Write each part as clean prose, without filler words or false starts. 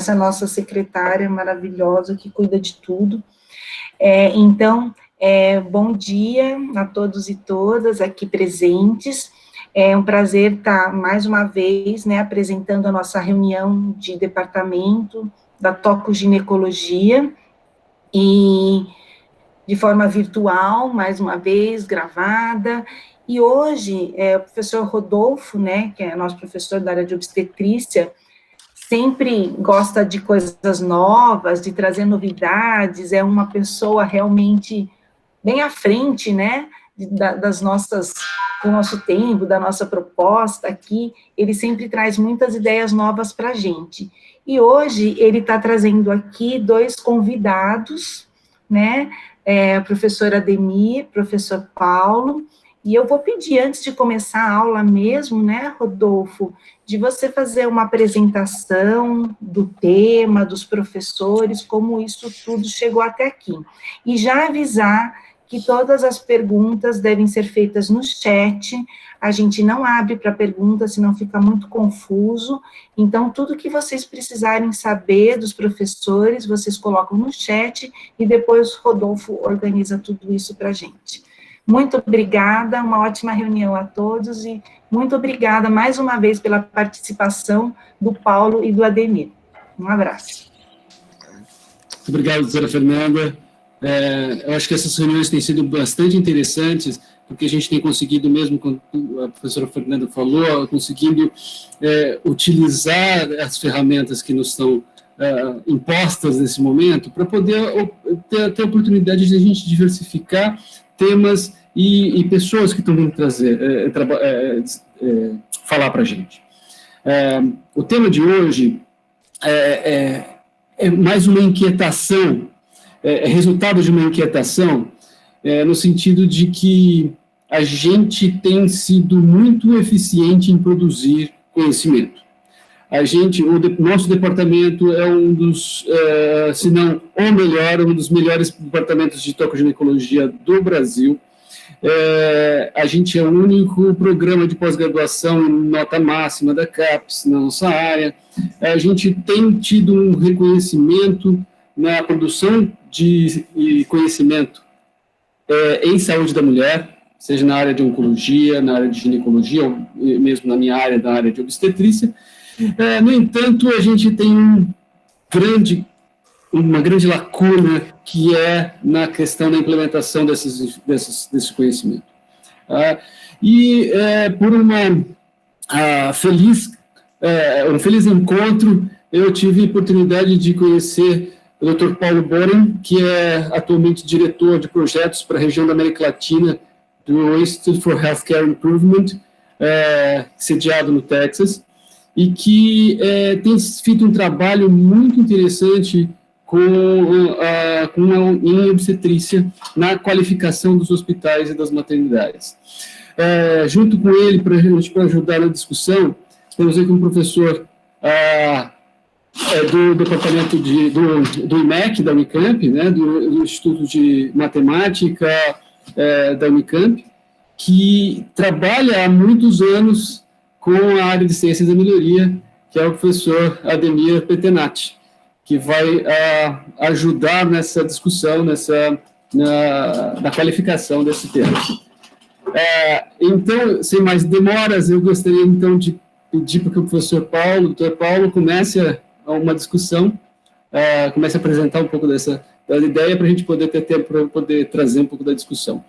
essa nossa secretária maravilhosa que cuida de tudo. Então, bom dia a todos e todas aqui presentes. É um prazer estar mais uma vez, né, apresentando a nossa reunião de departamento da tocoginecologia, e de forma virtual, mais uma vez, gravada. E hoje, o professor Rodolfo, né, que é nosso professor da área de obstetrícia, sempre gosta de coisas novas, de trazer novidades, é uma pessoa realmente bem à frente, né, das nossas, do nosso tempo, da nossa proposta aqui. Ele sempre traz muitas ideias novas para a gente. E hoje ele está trazendo aqui 2 convidados, né, a professora Ademir, professor Paulo, e eu vou pedir, antes de começar a aula mesmo, né, Rodolfo, de você fazer uma apresentação do tema, dos professores, como isso tudo chegou até aqui. E já avisar que todas as perguntas devem ser feitas no chat, a gente não abre para perguntas, senão fica muito confuso. Então, tudo que vocês precisarem saber dos professores, vocês colocam no chat, e depois o Rodolfo organiza tudo isso para a gente. Muito obrigada, uma ótima reunião a todos, e muito obrigada mais uma vez pela participação do Paulo e do Ademir. Um abraço. Muito obrigado, doutora Fernanda. Eu acho que essas reuniões têm sido bastante interessantes, porque a gente tem conseguido, mesmo como a professora Fernanda falou, conseguindo utilizar as ferramentas que nos estão impostas nesse momento, para poder ter a oportunidade de a gente diversificar temas e pessoas que estão vindo trazer, falar para a gente. O tema de hoje é mais uma inquietação, resultado de uma inquietação, no sentido de que a gente tem sido muito eficiente em produzir conhecimento. Nosso departamento é um dos, se não o melhor, um dos melhores departamentos de tocoginecologia do Brasil. A gente é o único programa de pós-graduação em nota máxima da CAPES na nossa área. A gente tem tido um reconhecimento na produção de conhecimento em saúde da mulher, seja na área de oncologia, na área de ginecologia, ou mesmo na minha área, da área de obstetrícia. No entanto, a gente tem uma grande lacuna, que é na questão da implementação desse conhecimento. Por um feliz encontro, eu tive a oportunidade de conhecer o Dr. Paulo Boren, que é atualmente diretor de projetos para a região da América Latina do Institute for Healthcare Improvement, sediado no Texas, e que tem feito um trabalho muito interessante em obstetrícia, na qualificação dos hospitais e das maternidades. Junto com ele, para ajudar na discussão, temos aqui um professor do departamento do IMEC, da Unicamp, né, do Instituto de Matemática da Unicamp, que trabalha há muitos anos com a área de ciências da melhoria, que é o professor Ademir Petenati, que vai ajudar nessa discussão, na qualificação desse tema. Então, sem mais demoras, eu gostaria, então, de pedir para que o professor Paulo, doutor Paulo, comece uma discussão, comece a apresentar um pouco da ideia, para a gente poder ter tempo para poder trazer um pouco da discussão.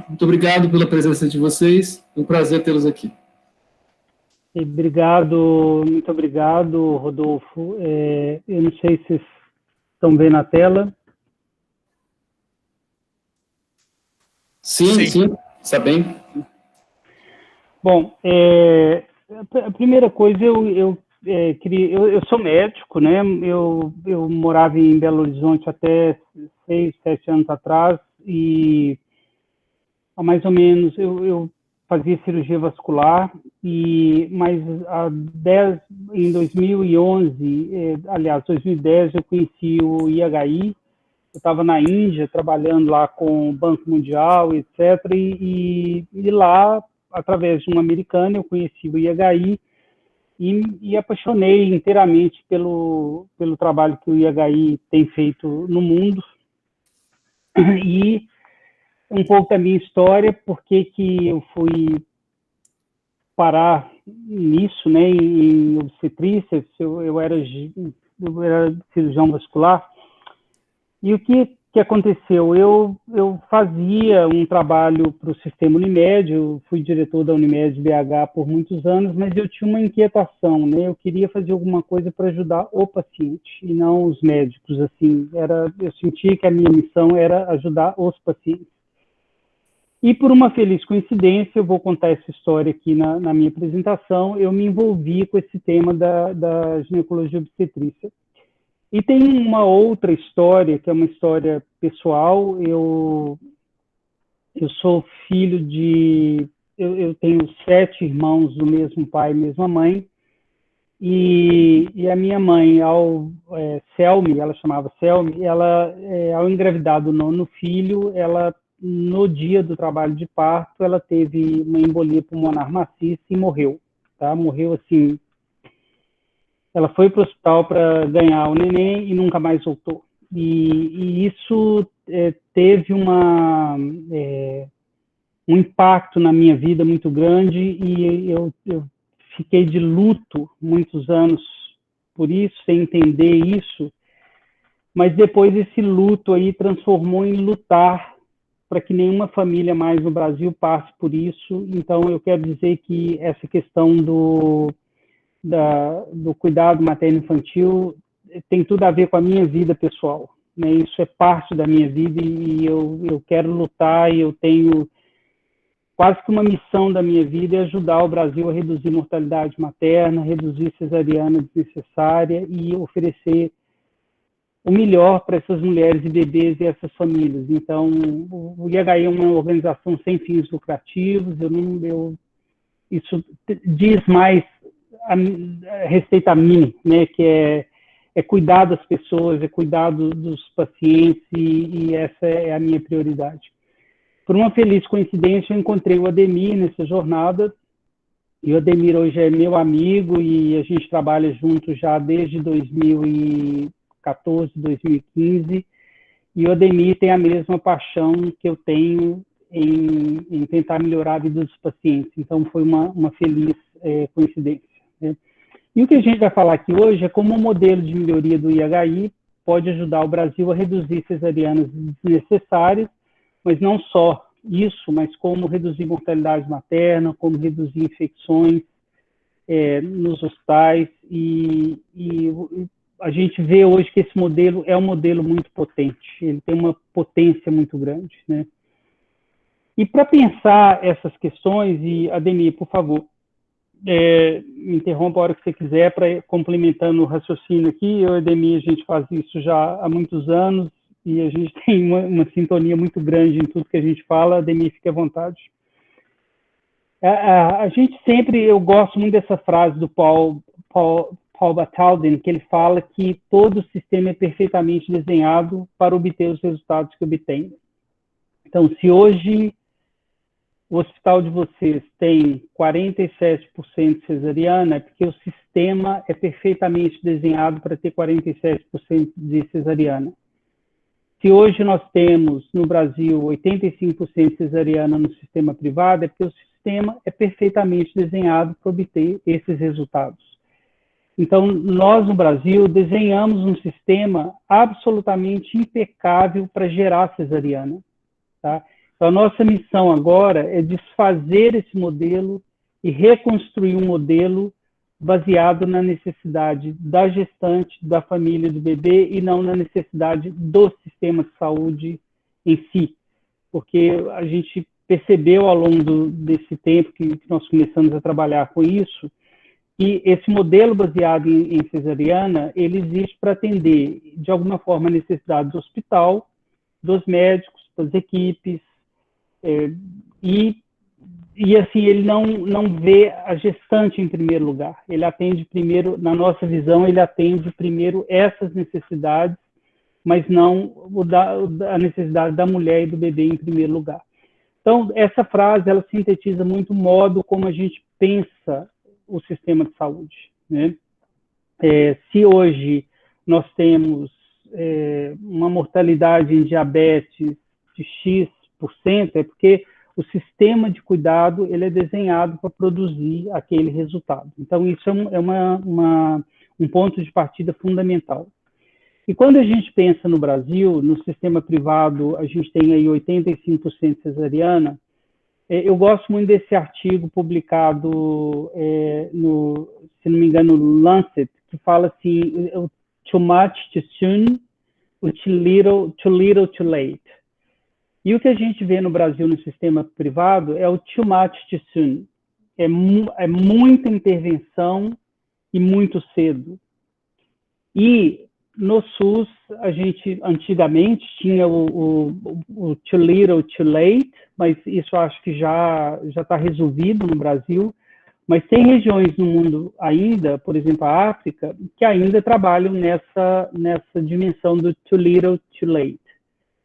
Muito obrigado pela presença de vocês, é um prazer tê-los aqui. Obrigado, muito obrigado, Rodolfo. Eu não sei se vocês estão vendo a tela. Sim, está bem. Bom, a primeira coisa, eu sou médico, né? Eu morava em Belo Horizonte até 6, 7 anos atrás, e há mais ou menos eu fazia cirurgia vascular, mas em 2011, aliás, 2010, eu conheci o IHI. Eu estava na Índia, trabalhando lá com o Banco Mundial, etc., e lá, através de uma americana, eu conheci o IHI, e apaixonei inteiramente pelo trabalho que o IHI tem feito no mundo, e um pouco da minha história, porque que eu fui parar nisso, né, em obstetrícia. Eu era cirurgião vascular, e o que aconteceu? Eu fazia um trabalho para o sistema Unimed, eu fui diretor da Unimed BH por muitos anos, mas eu tinha uma inquietação, né? Eu queria fazer alguma coisa para ajudar o paciente e não os médicos, assim. Eu sentia que a minha missão era ajudar os pacientes. E por uma feliz coincidência, eu vou contar essa história aqui na minha apresentação, eu me envolvi com esse tema da ginecologia obstetrícia. E tem uma outra história, que é uma história pessoal. Eu sou filho de... Eu tenho 7 irmãos do mesmo pai e mesma mãe. E a minha mãe, Selmi, ela chamava Selmi, ela, ao engravidar do 9º filho, ela, no dia do trabalho de parto, ela teve uma embolia pulmonar maciça e morreu. Tá? Morreu assim... Ela foi para o hospital para ganhar o neném e nunca mais voltou. E isso teve um impacto na minha vida muito grande, e eu fiquei de luto muitos anos por isso, sem entender isso, mas depois esse luto aí transformou em lutar para que nenhuma família mais no Brasil passe por isso. Então eu quero dizer que essa questão do cuidado materno-infantil tem tudo a ver com a minha vida pessoal, né? Isso é parte da minha vida, e eu quero lutar, e eu tenho quase que uma missão da minha vida é ajudar o Brasil a reduzir mortalidade materna, reduzir cesariana desnecessária e oferecer o melhor para essas mulheres e bebês e essas famílias. Então, o IHI é uma organização sem fins lucrativos. Isso diz mais a receita a mim, né, que é cuidar das pessoas, é cuidar dos pacientes, e essa é a minha prioridade. Por uma feliz coincidência, eu encontrei o Ademir nessa jornada, e o Ademir hoje é meu amigo, e a gente trabalha junto já desde 2014, 2015, e o Ademir tem a mesma paixão que eu tenho em tentar melhorar a vida dos pacientes. Então, foi uma feliz coincidência. E o que a gente vai falar aqui hoje é como o modelo de melhoria do IHI pode ajudar o Brasil a reduzir cesarianas desnecessárias, mas não só isso, mas como reduzir mortalidade materna, como reduzir infecções nos hospitais, e a gente vê hoje que esse modelo é um modelo muito potente, ele tem uma potência muito grande, né? E para pensar essas questões, e Ademir, por favor, me interrompa a hora que você quiser, para complementando o raciocínio aqui. Eu e Ademir, a gente faz isso já há muitos anos, e a gente tem uma sintonia muito grande em tudo que a gente fala. Ademir, fique à vontade. A gente sempre, eu gosto muito dessa frase do Paul Batalden, que ele fala que todo sistema é perfeitamente desenhado para obter os resultados que obtém. Então, se hoje o hospital de vocês tem 47% cesariana, é porque o sistema é perfeitamente desenhado para ter 47% de cesariana. Se hoje nós temos no Brasil 85% cesariana no sistema privado, é porque o sistema é perfeitamente desenhado para obter esses resultados. Então, nós no Brasil desenhamos um sistema absolutamente impecável para gerar cesariana, tá? Então, a nossa missão agora é desfazer esse modelo e reconstruir um modelo baseado na necessidade da gestante, da família, do bebê, e não na necessidade do sistema de saúde em si. Porque a gente percebeu ao longo desse tempo que nós começamos a trabalhar com isso, que esse modelo baseado em cesariana, ele existe para atender, de alguma forma, a necessidade do hospital, dos médicos, das equipes, e assim, ele não vê a gestante em primeiro lugar. Ele atende primeiro, na nossa visão, ele atende primeiro essas necessidades, mas não a necessidade da mulher e do bebê em primeiro lugar. Então, essa frase, ela sintetiza muito o modo como a gente pensa o sistema de saúde. né? Se hoje nós temos uma mortalidade em diabetes de X%, é porque o sistema de cuidado ele é desenhado para produzir aquele resultado. Então, isso é um ponto de partida fundamental. E quando a gente pensa no Brasil, no sistema privado, a gente tem aí 85% cesariana. Eu gosto muito desse artigo publicado, se não me engano, no Lancet, que fala assim, too much too soon, too little too late. E o que a gente vê no Brasil no sistema privado é o too much too soon. É muita intervenção e muito cedo. E no SUS, a gente antigamente tinha o too little too late, mas isso eu acho que já está resolvido no Brasil. Mas tem regiões no mundo ainda, por exemplo, a África, que ainda trabalham nessa dimensão do too little too late.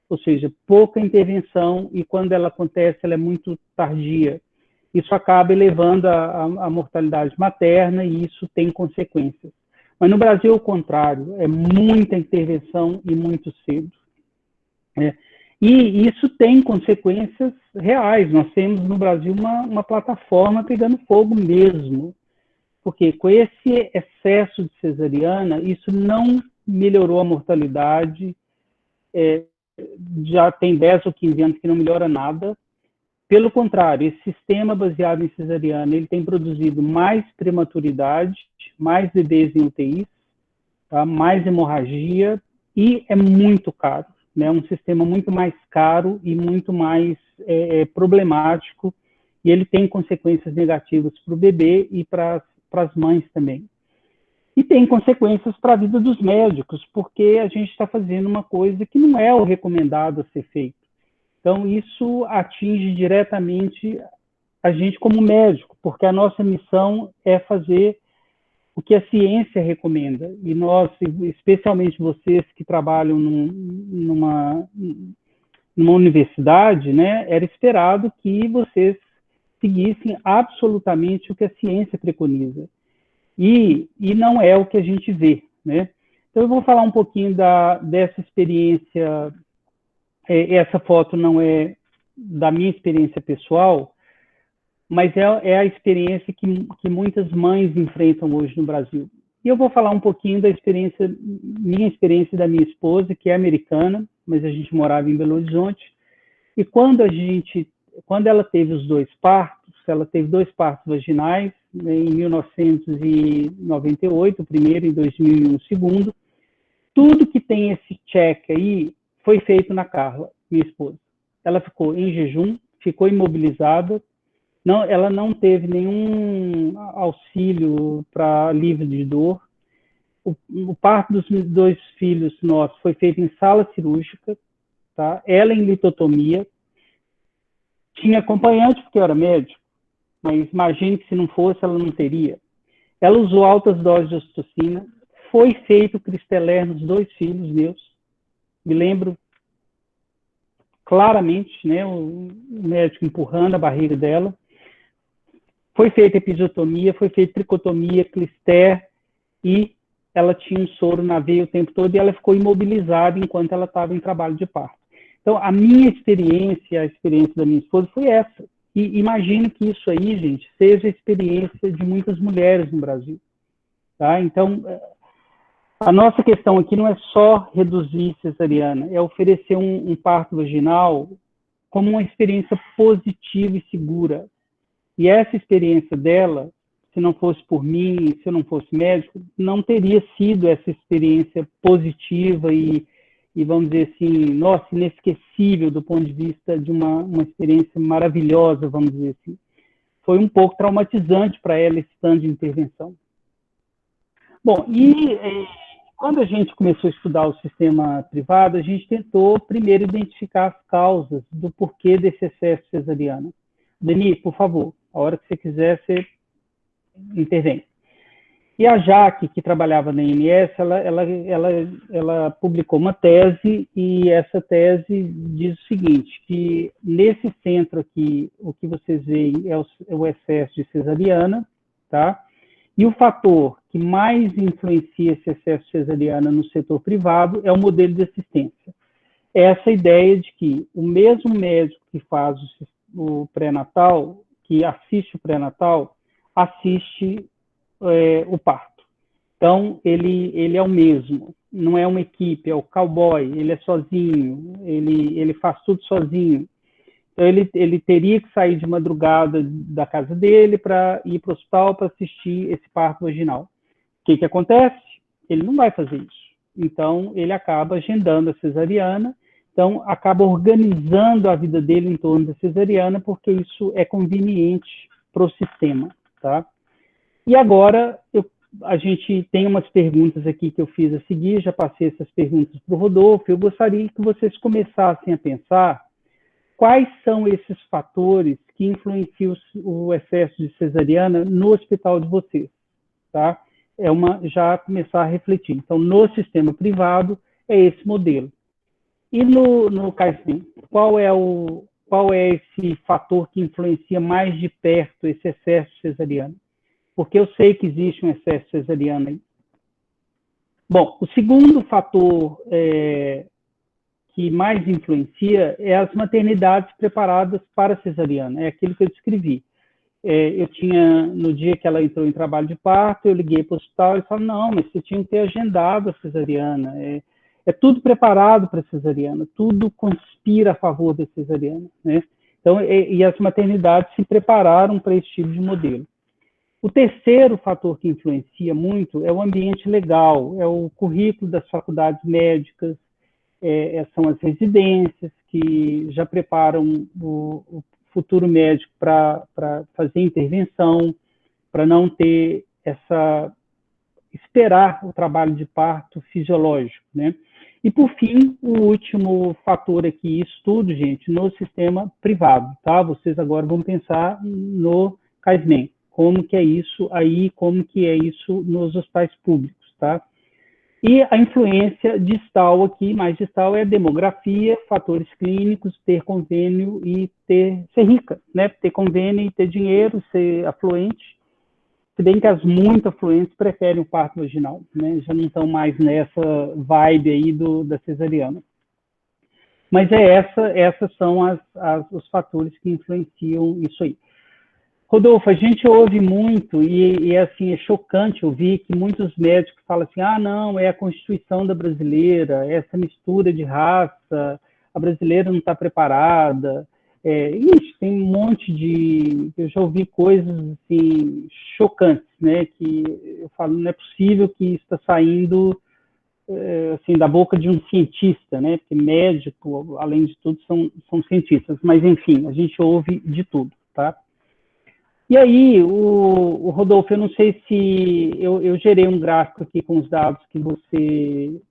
Ou seja, pouca intervenção e quando ela acontece, ela é muito tardia. Isso acaba elevando a mortalidade materna e isso tem consequências. Mas no Brasil é o contrário, é muita intervenção e muito cedo. E isso tem consequências reais. Nós temos no Brasil uma plataforma pegando fogo mesmo. Porque com esse excesso de cesariana, isso não melhorou a mortalidade. Já tem 10 ou 15 anos que não melhora nada. Pelo contrário, esse sistema baseado em cesariana, ele tem produzido mais prematuridade, mais bebês em UTIs, tá? Mais hemorragia e é muito caro. É um sistema muito mais caro e muito mais problemático e ele tem consequências negativas para o bebê e para as mães também. E tem consequências para a vida dos médicos, porque a gente está fazendo uma coisa que não é o recomendado a ser feito. Então, isso atinge diretamente a gente como médico, porque a nossa missão é fazer o que a ciência recomenda. E nós, especialmente vocês que trabalham numa universidade, né, era esperado que vocês seguissem absolutamente o que a ciência preconiza. E não é o que a gente vê, né? Então, eu vou falar um pouquinho dessa experiência. Essa foto não é da minha experiência pessoal, mas é a experiência que muitas mães enfrentam hoje no Brasil. E eu vou falar um pouquinho da minha experiência da minha esposa, que é americana, mas a gente morava em Belo Horizonte. E quando ela teve os 2 partos, ela teve 2 partos vaginais, né, em 1998, o primeiro, em 2001, o segundo. Tudo que tem esse check aí foi feito na Carla, minha esposa. Ela ficou em jejum, ficou imobilizada, ela não teve nenhum auxílio para alívio de dor. O parto dos 2 filhos nossos foi feito em sala cirúrgica, tá? Ela em litotomia. Tinha acompanhante, porque eu era médico, mas imagine que se não fosse, ela não teria. Ela usou altas doses de ocitocina, foi feito Cristeler nos 2 filhos meus, me lembro claramente, né, o médico empurrando a barriga dela. Foi feita episiotomia, foi feita tricotomia, clister, e ela tinha um soro na veia o tempo todo e ela ficou imobilizada enquanto ela estava em trabalho de parto. Então, a minha experiência, a experiência da minha esposa foi essa. E imagino que isso aí, gente, seja a experiência de muitas mulheres no Brasil. Tá? Então, a nossa questão aqui não é só reduzir cesariana, é oferecer um parto vaginal como uma experiência positiva e segura. E essa experiência dela, se não fosse por mim, se eu não fosse médico, não teria sido essa experiência positiva e vamos dizer assim, nossa, inesquecível do ponto de vista de uma experiência maravilhosa, vamos dizer assim. Foi um pouco traumatizante para ela esse tanto de intervenção. Bom, e quando a gente começou a estudar o sistema privado, a gente tentou primeiro identificar as causas do porquê desse excesso cesariano. Deni, por favor, a hora que você quiser, você intervém. E a Jaque, que trabalhava na IMS, ela publicou uma tese, e essa tese diz o seguinte, que nesse centro aqui, o que vocês veem é o excesso de cesariana, tá? E o fator que mais influencia esse excesso de cesariana no setor privado é o modelo de assistência. Essa ideia de que o mesmo médico que faz o pré-natal, que assiste o pré-natal, assiste o parto. Então, ele é o mesmo, não é uma equipe, é o cowboy, ele é sozinho, ele faz tudo sozinho. Então, ele teria que sair de madrugada da casa dele para ir para o hospital para assistir esse parto vaginal. O que acontece? Ele não vai fazer isso. Então, ele acaba agendando a cesariana, então acaba organizando a vida dele em torno da cesariana, porque isso é conveniente para o sistema, tá? E agora, a gente tem umas perguntas aqui que eu fiz a seguir, já passei essas perguntas para o Rodolfo. Eu gostaria que vocês começassem a pensar quais são esses fatores que influenciam o excesso de cesariana no hospital de vocês, tá? Já começar a refletir. Então, no sistema privado, é esse modelo. E no CAISM, qual é esse fator que influencia mais de perto esse excesso de cesariana? Porque eu sei que existe um excesso de cesariana aí. Bom, o segundo fator que mais influencia é as maternidades preparadas para a cesariana. É aquilo que eu descrevi. Eu tinha, no dia que ela entrou em trabalho de parto, eu liguei para o hospital e falei, não, mas você tinha que ter agendado a cesariana. É tudo preparado para a cesariana, tudo conspira a favor da cesariana, né? Então, e as maternidades se prepararam para esse tipo de modelo. O terceiro fator que influencia muito é o ambiente legal, é o currículo das faculdades médicas, são as residências que já preparam o futuro médico para fazer intervenção, para não ter esperar o trabalho de parto fisiológico, né? E, por fim, o último fator aqui, isso tudo, gente, no sistema privado, tá? Vocês agora vão pensar no CAISM, como que é isso aí, como que é isso nos hospitais públicos, tá? E a influência distal aqui, mais distal, é a demografia, fatores clínicos, ter convênio e ser rica, né? Ter convênio e ter dinheiro, ser afluente. Se bem que as muito afluentes preferem o parto vaginal, né? Já não estão mais nessa vibe aí da cesariana. Mas essas são os fatores que influenciam isso aí. Rodolfo, a gente ouve muito, e assim, é chocante ouvir que muitos médicos falam assim, não, é a Constituição da brasileira, essa mistura de raça, a brasileira não está preparada. Tem um monte eu já ouvi coisas assim, chocantes, né, que eu falo, não é possível que isso está saindo assim, da boca de um cientista, né, porque médico, além de tudo, são cientistas, mas enfim, a gente ouve de tudo, tá? E aí, o Rodolfo, eu não sei se eu gerei um gráfico aqui com os dados que você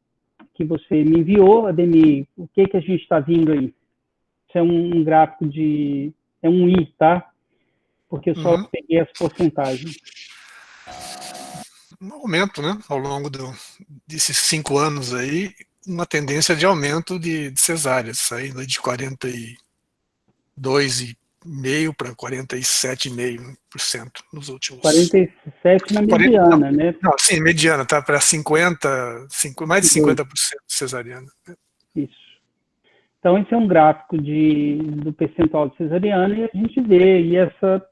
me enviou, Ademir, o que a gente está vindo aí? Isso é um gráfico é um I, tá? Porque eu só peguei as porcentagens. Um aumento, né, ao longo desses 5 anos aí, uma tendência de aumento de cesáreas, saindo de 42,5% para 47,5% nos últimos... 47 na mediana, né? Não, sim, mediana, tá para 50, mais de 50% cesariana. Isso. Então, esse é um gráfico do percentual de cesariana e a gente vê aí essa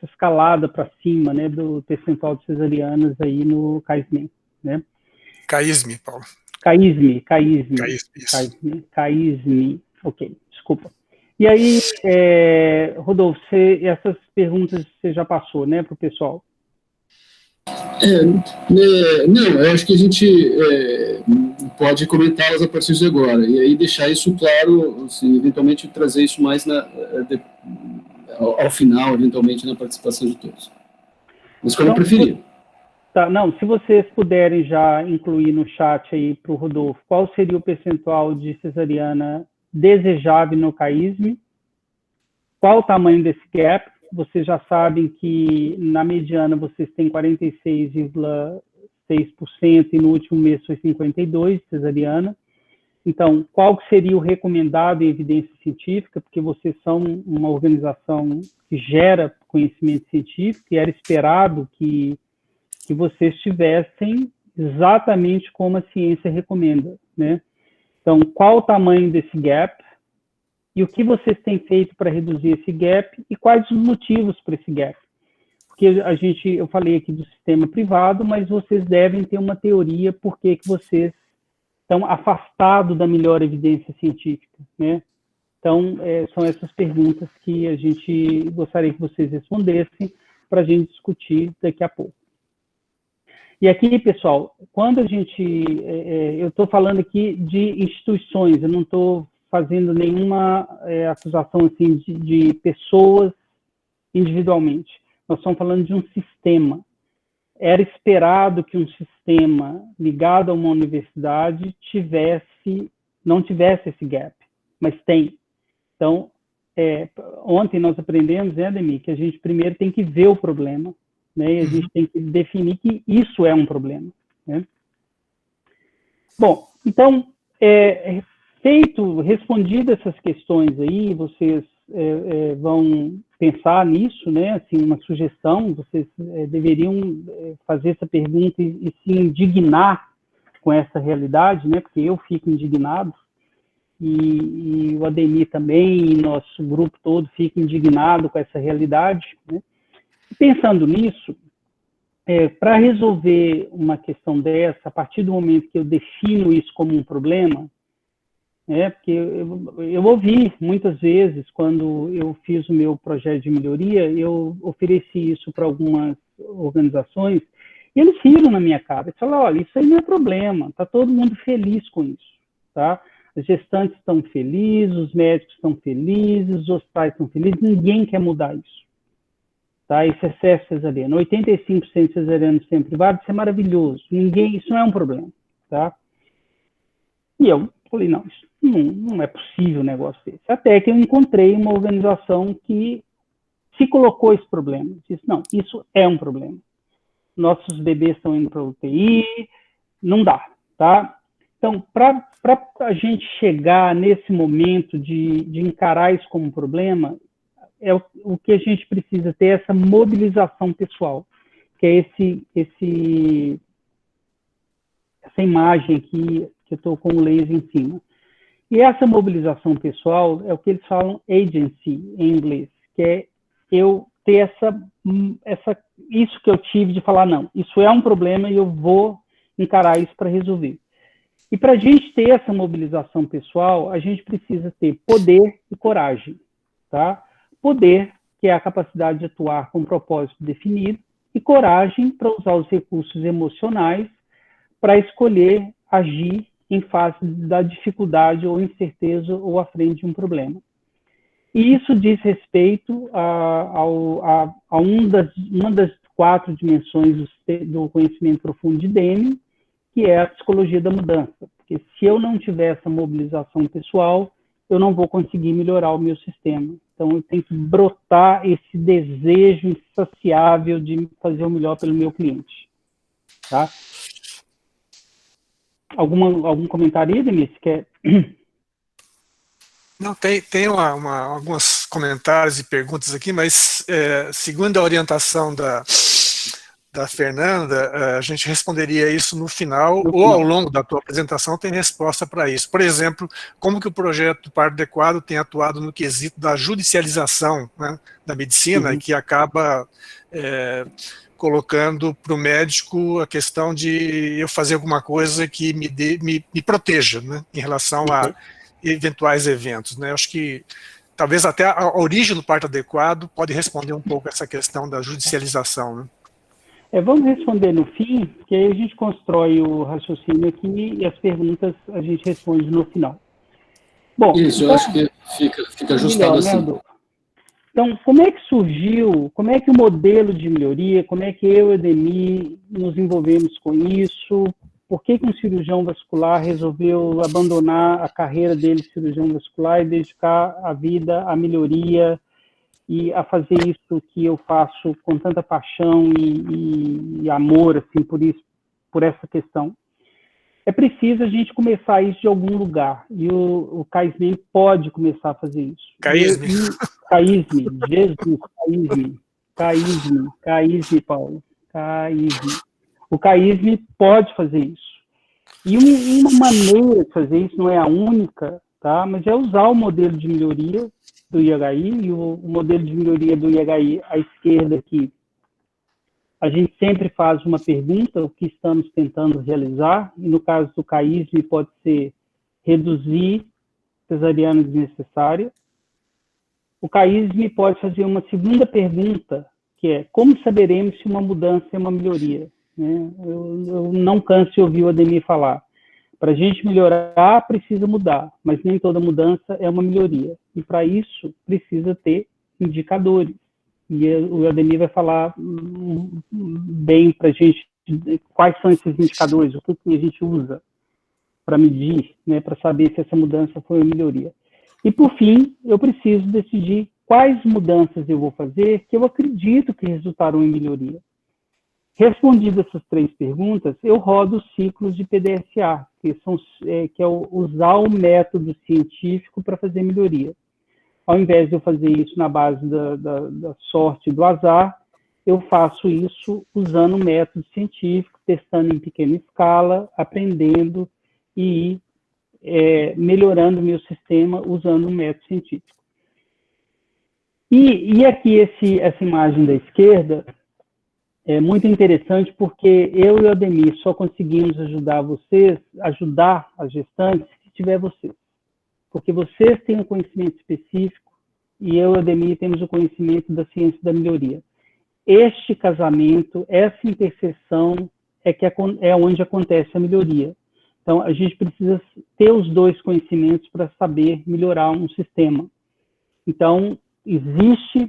escalada para cima, né, do percentual de cesarianas aí no CAISM, né? CAISM, Paulo. CAISM, ok, desculpa. E aí, Rodolfo, essas perguntas você já passou, né, para o pessoal? Não, eu acho que a gente pode comentá-las a partir de agora, e aí deixar isso claro, assim, eventualmente trazer isso mais ao final, eventualmente, na participação de todos. Mas como preferir. Tá, não, se vocês puderem já incluir no chat aí para o Rodolfo, qual seria o percentual de cesariana desejável no CAISM? Qual o tamanho desse gap? Vocês já sabem que na mediana vocês têm 46,6% e no último mês foi 52% cesariana. Então, qual seria o recomendado em evidência científica? Porque vocês são uma organização que gera conhecimento científico e era esperado que que vocês tivessem exatamente como a ciência recomenda, né? Então, qual o tamanho desse gap e o que vocês têm feito para reduzir esse gap e quais os motivos para esse gap? Porque eu falei aqui do sistema privado, mas vocês devem ter uma teoria por que vocês estão afastados da melhor evidência científica, né? Então, são essas perguntas que a gente gostaria que vocês respondessem para a gente discutir daqui a pouco. E aqui, pessoal, quando a gente... eu estou falando aqui de instituições, eu não estou fazendo nenhuma acusação assim, de pessoas individualmente. Nós estamos falando de um sistema. Era esperado que um sistema ligado a uma universidade não tivesse esse gap, mas tem. Então, ontem nós aprendemos, né, Ademir, que a gente primeiro tem que ver o problema, né, e a gente tem que definir que isso é um problema, né? Bom, então, respondidas essas questões aí, vocês vão pensar nisso, né, assim, uma sugestão, vocês deveriam fazer essa pergunta e se indignar com essa realidade, né, porque eu fico indignado, e o Ademir também, e nosso grupo todo fica indignado com essa realidade, né? Pensando nisso, para resolver uma questão dessa, a partir do momento que eu defino isso como um problema, porque eu ouvi muitas vezes, quando eu fiz o meu projeto de melhoria, eu ofereci isso para algumas organizações, e eles riram na minha cara, e falaram, olha, isso aí não é problema, está todo mundo feliz com isso, tá? As gestantes estão felizes, os médicos estão felizes, os hospitais estão felizes, ninguém quer mudar isso. Tá? Esse excesso cesariano, 85% cesariano no sistema privado, isso é maravilhoso, isso não é um problema. Tá? E eu falei, não, isso não é possível um negócio desse. Até que eu encontrei uma organização que se colocou esse problema. Disse, não, isso é um problema. Nossos bebês estão indo para a UTI, não dá. Tá? Então, para a gente chegar nesse momento de encarar isso como um problema, o que a gente precisa ter essa mobilização pessoal, que é essa imagem aqui, que eu estou com o laser em cima. E essa mobilização pessoal é o que eles falam agency em inglês, que é eu ter isso que eu tive de falar, não, isso é um problema e eu vou encarar isso para resolver. E para a gente ter essa mobilização pessoal, a gente precisa ter poder e coragem. Tá? Poder, que é a capacidade de atuar com um propósito definido, e coragem para usar os recursos emocionais para escolher agir em face da dificuldade ou incerteza ou à frente de um problema. E isso diz respeito a uma das 4 dimensões do conhecimento profundo de Deming, que é a psicologia da mudança. Porque se eu não tiver essa mobilização pessoal, eu não vou conseguir melhorar o meu sistema. Então, eu tenho que brotar esse desejo insaciável de fazer o melhor pelo meu cliente. Tá? Algum comentário aí, Denise? Não, tem alguns comentários e perguntas aqui, mas segundo a orientação da Fernanda, a gente responderia isso no final, ou ao longo da tua apresentação tem resposta para isso. Por exemplo, como que o projeto do Parto Adequado tem atuado no quesito da judicialização, né, da medicina, que acaba colocando para o médico a questão de eu fazer alguma coisa que me proteja, né, em relação a eventuais eventos. Né? Eu acho que talvez até a origem do parto adequado pode responder um pouco essa questão da judicialização, né? Vamos responder no fim, que aí a gente constrói o raciocínio aqui e as perguntas a gente responde no final. Bom, isso, então, eu acho que fica ajustado assim. Né, então, como é que surgiu, como é que o modelo de melhoria, como é que eu e o Ademir nos envolvemos com isso, por que um cirurgião vascular resolveu abandonar a carreira dele de cirurgião vascular e dedicar a vida à melhoria e a fazer isso que eu faço com tanta paixão e amor, assim, por essa questão. É preciso a gente começar isso de algum lugar, e o CAISME pode começar a fazer isso. CAISME, Jesus, CAISME, Paulo, CAISME. O CAISM pode fazer isso. E uma maneira de fazer isso, não é a única, tá? Mas é usar o modelo de melhoria do IHI, e o modelo de melhoria do IHI à esquerda aqui. A gente sempre faz uma pergunta, o que estamos tentando realizar, e no caso do CAISM pode ser reduzir cesariana desnecessária. O CAISM pode fazer uma segunda pergunta, que é, como saberemos se uma mudança é uma melhoria? Né? Eu não canso de ouvir o Ademir falar. Para a gente melhorar, precisa mudar, mas nem toda mudança é uma melhoria. E para isso, precisa ter indicadores. E o Ademir vai falar bem para a gente quais são esses indicadores, o que a gente usa para medir, né, para saber se essa mudança foi uma melhoria. E, por fim, eu preciso decidir quais mudanças eu vou fazer que eu acredito que resultarão em melhoria. Respondidas essas 3 perguntas, eu rodo os ciclos de PDSA, que é usar o método científico para fazer melhoria. Ao invés de eu fazer isso na base da sorte e do azar, eu faço isso usando o método científico, testando em pequena escala, aprendendo e melhorando o meu sistema usando o método científico. E aqui essa imagem da esquerda é muito interessante porque eu e o Ademir só conseguimos ajudar as gestantes se tiver vocês. Porque vocês têm um conhecimento específico e eu e o Ademir temos o conhecimento da ciência da melhoria. Este casamento, essa interseção é onde acontece a melhoria. Então, a gente precisa ter os 2 conhecimentos para saber melhorar um sistema. Então,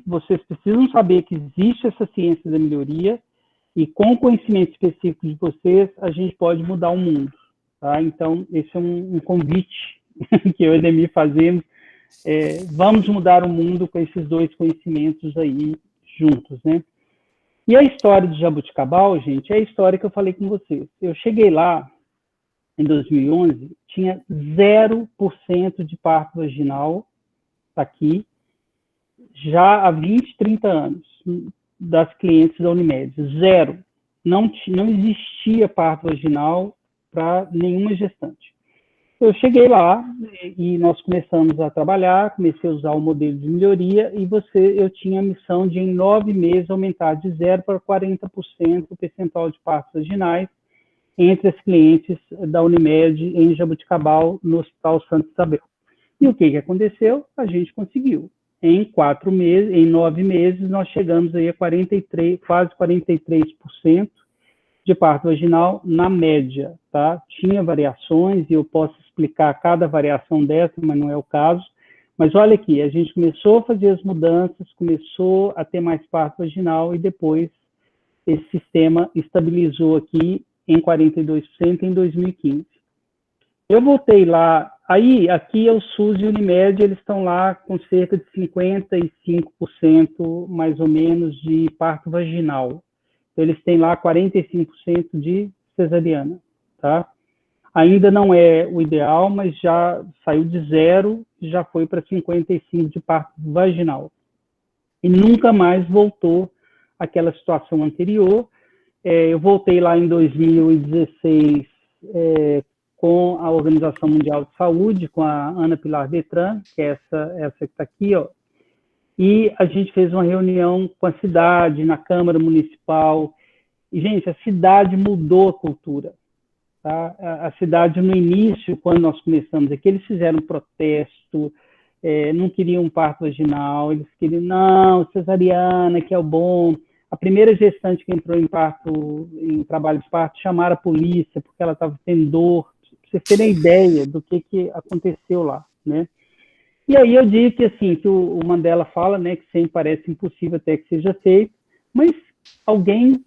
vocês precisam saber que existe essa ciência da melhoria e com o conhecimento específico de vocês, a gente pode mudar o mundo. Tá? Então, esse é um convite que eu e o Ademir fazemos. Vamos mudar o mundo com esses 2 conhecimentos aí juntos, né? E a história de Jaboticabal, gente, é a história que eu falei com vocês. Eu cheguei lá em 2011, tinha 0% de parto vaginal aqui, já há 20, 30 anos, das clientes da Unimed. 0. Não existia parto vaginal para nenhuma gestante. Eu cheguei lá e nós começamos a trabalhar, comecei a usar o modelo de melhoria e eu tinha a missão de, em 9 meses, aumentar de 0 para 40% o percentual de partos vaginais entre as clientes da Unimed em Jaboticabal, no Hospital Santa Isabel. E o que aconteceu? A gente conseguiu. Em 9 meses, nós chegamos aí a quase 43% de parto vaginal na média, tá? Tinha variações, e eu posso explicar cada variação dessa, mas não é o caso. Mas olha aqui, a gente começou a fazer as mudanças, começou a ter mais parto vaginal, e depois esse sistema estabilizou aqui em 42% em 2015. Eu voltei lá, aqui é o SUS e Unimed, eles estão lá com cerca de 55%, mais ou menos, de parto vaginal. Eles têm lá 45% de cesariana, tá? Ainda não é o ideal, mas já saiu de 0 e já foi para 55% de parto vaginal. E nunca mais voltou àquela situação anterior. Eu voltei lá em 2016 com a Organização Mundial de Saúde, com a Ana Pilar Detran, que é essa que está aqui, ó. E a gente fez uma reunião com a cidade, na Câmara Municipal. E, gente, a cidade mudou a cultura. Tá? A cidade, no início, quando nós começamos aqui, eles fizeram um protesto, não queriam parto vaginal, eles queriam, não, cesariana, que é o bom. A primeira gestante que entrou em trabalho de parto, chamaram a polícia, porque ela estava tendo dor. Para vocês terem ideia do que aconteceu lá, né? E aí eu digo que, assim, que o Mandela fala, né, que sempre parece impossível até que seja feito, mas alguém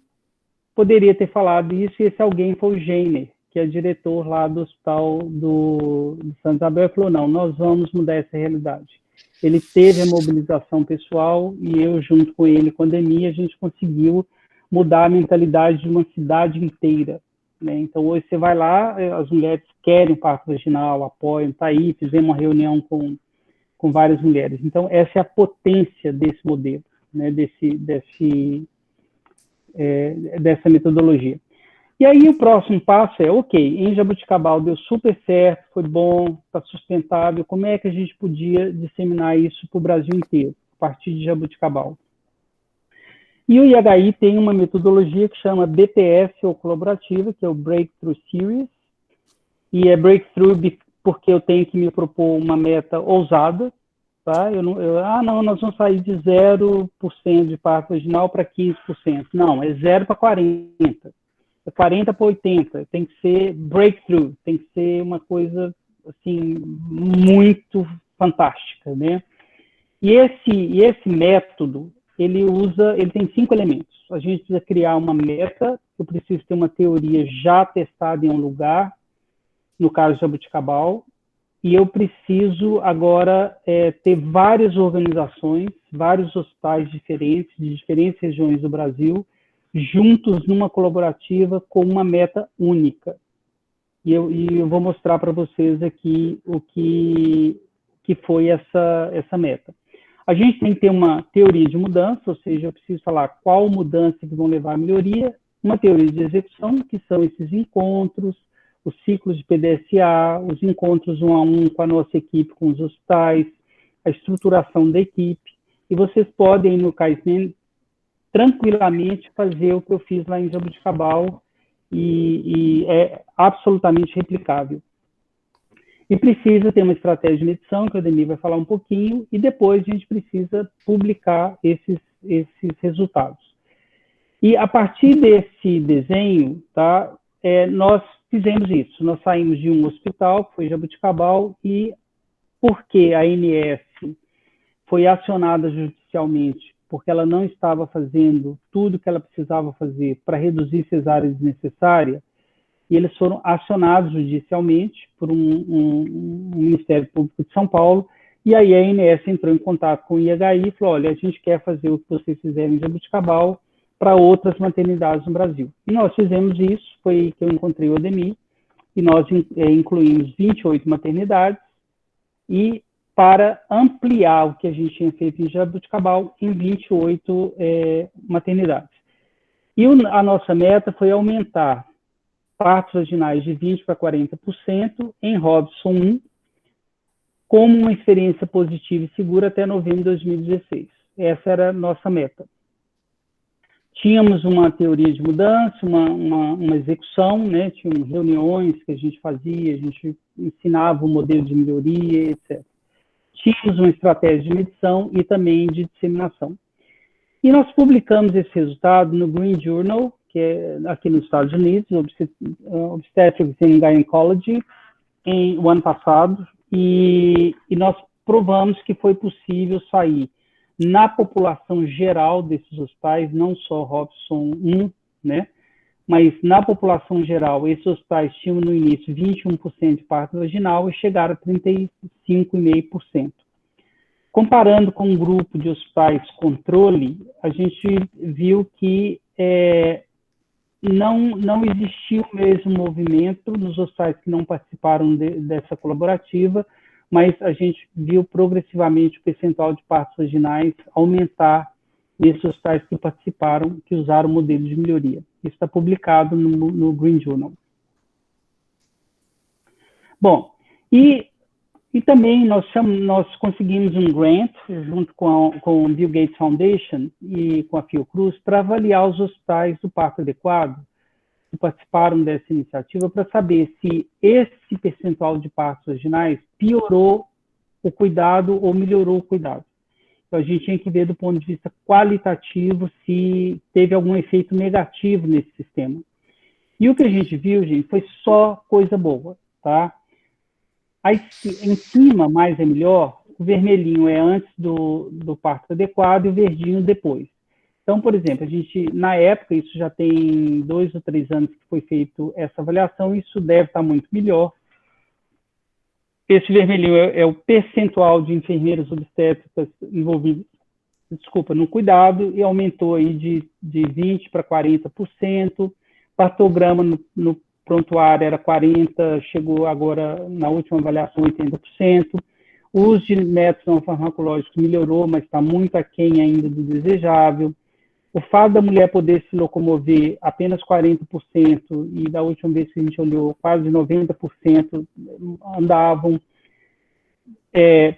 poderia ter falado isso, e esse alguém foi o Geiner, que é diretor lá do Hospital de Santa Isabel, e falou, não, nós vamos mudar essa realidade. Ele teve a mobilização pessoal, e eu, junto com ele, com a Ademir, a gente conseguiu mudar a mentalidade de uma cidade inteira, né? Então, hoje você vai lá, as mulheres querem parto vaginal, apoiam, tá aí, fizemos uma reunião com várias mulheres. Então, essa é a potência desse modelo, né, dessa metodologia. E aí o próximo passo é, ok, em Jaboticabal deu super certo, foi bom, está sustentável, como é que a gente podia disseminar isso para o Brasil inteiro, a partir de Jaboticabal? E o IHI tem uma metodologia que chama BTS, ou colaborativa, que é o Breakthrough Series, e é Breakthrough porque eu tenho que me propor uma meta ousada, tá? Não, nós vamos sair de 0% de parto vaginal para 15%. Não, é 0 para 40%. 40 para 80, tem que ser breakthrough, tem que ser uma coisa assim muito fantástica, né? E esse método, ele tem 5 elementos. A gente precisa criar uma meta, eu preciso ter uma teoria já testada em um lugar, no caso de Jaboticabal, e eu preciso agora ter várias organizações, vários hospitais diferentes, de diferentes regiões do Brasil, juntos numa colaborativa com uma meta única. E eu vou mostrar para vocês aqui o que foi essa meta. A gente tem que ter uma teoria de mudança, ou seja, eu preciso falar qual mudança que vão levar à melhoria, uma teoria de execução, que são esses encontros, os ciclos de PDSA, os encontros 1 a 1 com a nossa equipe, com os hospitais, a estruturação da equipe, e vocês podem, no Kaizen, tranquilamente fazer o que eu fiz lá em Jaboticabal e é absolutamente replicável. E precisa ter uma estratégia de medição, que o Ademir vai falar um pouquinho, e depois a gente precisa publicar esses resultados. E a partir desse desenho, tá, nós fizemos isso. Nós saímos de um hospital, que foi Jaboticabal, e porque a ANS foi acionada judicialmente porque ela não estava fazendo tudo que ela precisava fazer para reduzir cesárea desnecessária, e eles foram acionados judicialmente por um Ministério Público de São Paulo, e aí a ANS entrou em contato com o IHI e falou, olha, a gente quer fazer o que vocês fizeram em Jaboticabal para outras maternidades no Brasil. E nós fizemos isso, foi que eu encontrei o Ademir, e nós incluímos 28 maternidades, e para ampliar o que a gente tinha feito em Jaboticabal em 28 maternidades. E a nossa meta foi aumentar partos vaginais de 20% para 40% em Robson 1, como uma experiência positiva e segura até novembro de 2016. Essa era a nossa meta. Tínhamos uma teoria de mudança, uma execução, né? Tinham reuniões que a gente fazia, a gente ensinava o modelo de melhoria, etc. Tínhamos uma estratégia de medição e também de disseminação. E nós publicamos esse resultado no Green Journal, que é aqui nos Estados Unidos, Obstetrics and Gynecology, o ano passado, e nós provamos que foi possível sair na população geral desses hospitais, não só Robson 1, né? Mas na população geral, esses hospitais tinham no início 21% de parto vaginal e chegaram a 35,5%. Comparando com um grupo de hospitais controle, a gente viu que não existiu o mesmo movimento nos hospitais que não participaram dessa colaborativa, mas a gente viu progressivamente o percentual de partos vaginais aumentar nesses hospitais que participaram, que usaram o modelo de melhoria. Isso está publicado no Green Journal. Bom, e também nós conseguimos um grant, junto com o Bill Gates Foundation e com a Fiocruz, para avaliar os hospitais do parto adequado que participaram dessa iniciativa, para saber se esse percentual de partos vaginais piorou o cuidado ou melhorou o cuidado. Então, a gente tinha que ver do ponto de vista qualitativo se teve algum efeito negativo nesse sistema. E o que a gente viu, gente, foi só coisa boa, tá? Aí, em cima, mais é melhor, o vermelhinho é antes do parto adequado e o verdinho depois. Então, por exemplo, a gente, na época, isso já tem 2 ou 3 anos que foi feito essa avaliação, isso deve estar muito melhor. Esse vermelhinho é o percentual de enfermeiras obstétricas envolvidas, no cuidado, e aumentou aí de 20% para 40%. Partograma no prontuário era 40%, chegou agora, na última avaliação, 80%. O uso de métodos não farmacológicos melhorou, mas está muito aquém ainda do desejável. O fato da mulher poder se locomover apenas 40%, e da última vez que a gente olhou, quase 90% andavam.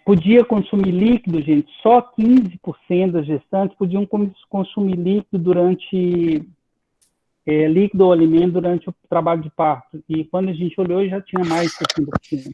Podia consumir líquido, gente, só 15% das gestantes podiam consumir líquido durante líquido ou alimento durante o trabalho de parto. E quando a gente olhou, já tinha mais de 60%.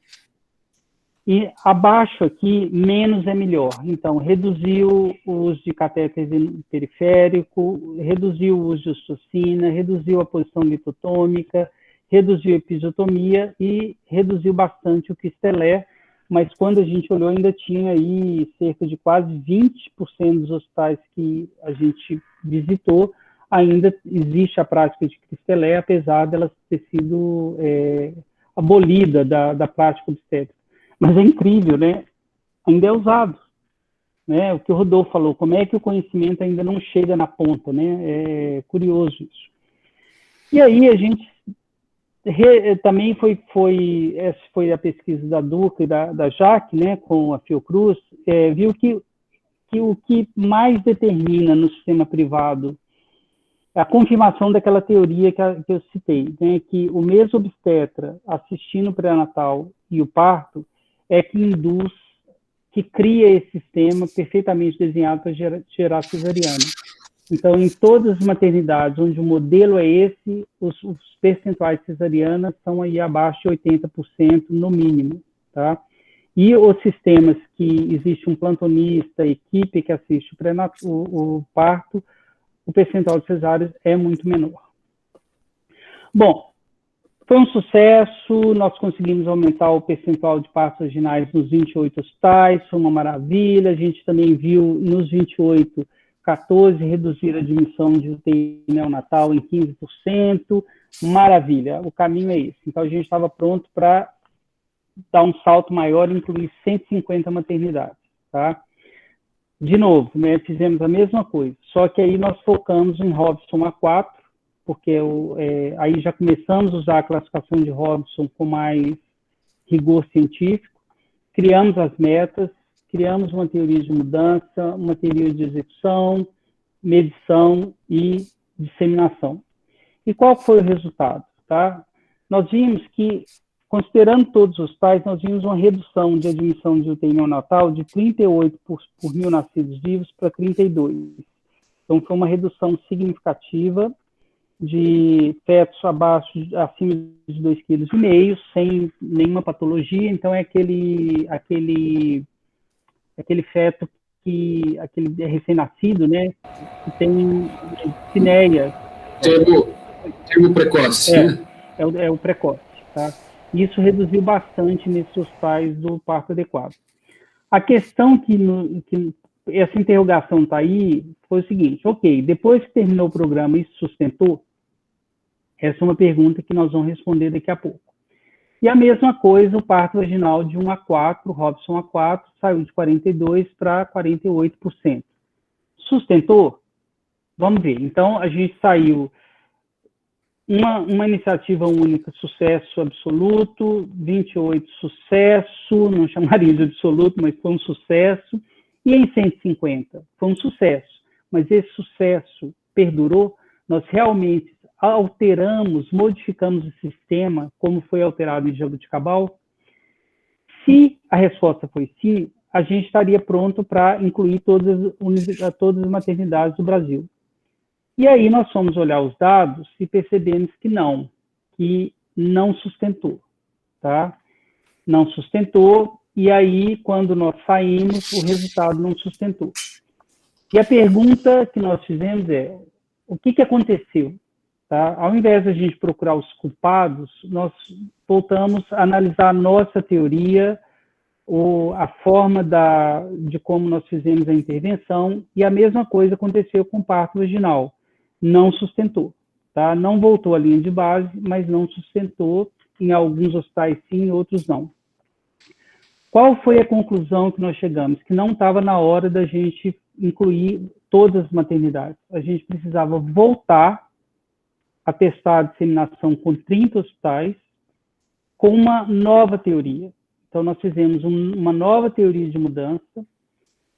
E abaixo aqui, menos é melhor. Então, reduziu o uso de catéter periférico, reduziu o uso de ocitocina, reduziu a posição litotômica, reduziu a episiotomia e reduziu bastante o Quistelé, mas quando a gente olhou, ainda tinha aí cerca de quase 20% dos hospitais que a gente visitou, ainda existe a prática de Quistelé, apesar dela ter sido abolida da prática obstétrica. Mas é incrível, né? Ainda é usado. Né? O que o Rodolfo falou, como é que o conhecimento ainda não chega na ponta, né? É curioso isso. E aí a gente também essa foi a pesquisa da Duca e da Jaque, né, com a Fiocruz, viu que o que mais determina no sistema privado é a confirmação daquela teoria que eu citei, né, que o meso-obstetra assistindo o pré-natal e o parto é que induz, que cria esse sistema perfeitamente desenhado para gerar cesariana. Então, em todas as maternidades onde o modelo é esse, os percentuais de cesariana são aí abaixo de 80% no mínimo, tá? E os sistemas que existe um plantonista, equipe que assiste o parto, o percentual de cesáreas é muito menor. Bom, foi um sucesso, nós conseguimos aumentar o percentual de partos vaginais nos 28 hospitais, foi uma maravilha, a gente também viu nos 28, 14 reduzir a admissão de UTI neonatal em 15%, maravilha, o caminho é esse. Então a gente estava pronto para dar um salto maior e incluir 150 maternidades, tá? De novo, né, fizemos a mesma coisa, só que aí nós focamos em Robson A4, porque aí já começamos a usar a classificação de Robson com mais rigor científico, criamos as metas, criamos uma teoria de mudança, uma teoria de execução, medição e disseminação. E qual foi o resultado? Tá? Nós vimos que, considerando todos os pais, nós vimos uma redução de admissão de UTI neonatal de 38 por mil nascidos vivos para 32. Então, foi uma redução significativa de fetos acima de 2,5 kg, sem nenhuma patologia. Então, é aquele feto aquele recém-nascido, né, que tem apneia. Termo precoce, né? É o precoce, tá? Isso reduziu bastante nesses hospitais do parto adequado. A questão que essa interrogação está aí foi o seguinte: ok, depois que terminou o programa, isso sustentou? Essa é uma pergunta que nós vamos responder daqui a pouco. E a mesma coisa, o parto vaginal de 1 a 4, Robson A4, saiu de 42% para 48%. Sustentou? Vamos ver. Então, a gente saiu uma iniciativa única, sucesso absoluto, 28 sucesso, não chamaria de absoluto, mas foi um sucesso, e em 150 foi um sucesso, mas esse sucesso perdurou, nós realmente alteramos, modificamos o sistema, como foi alterado em Jabuticabal? Se a resposta foi sim, a gente estaria pronto para incluir todas as maternidades do Brasil. E aí nós fomos olhar os dados e percebemos que não sustentou, tá? Não sustentou, e aí quando nós saímos, o resultado não sustentou. E a pergunta que nós fizemos é, o que aconteceu? Tá? Ao invés de a gente procurar os culpados, nós voltamos a analisar a nossa teoria, a forma de como nós fizemos a intervenção, e a mesma coisa aconteceu com o parto vaginal. Não sustentou. Tá? Não voltou à linha de base, mas não sustentou. Em alguns hospitais sim, em outros não. Qual foi a conclusão que nós chegamos? Que não estava na hora da gente incluir todas as maternidades. A gente precisava voltar a testar a disseminação com 30 hospitais, com uma nova teoria. Então, nós fizemos uma nova teoria de mudança,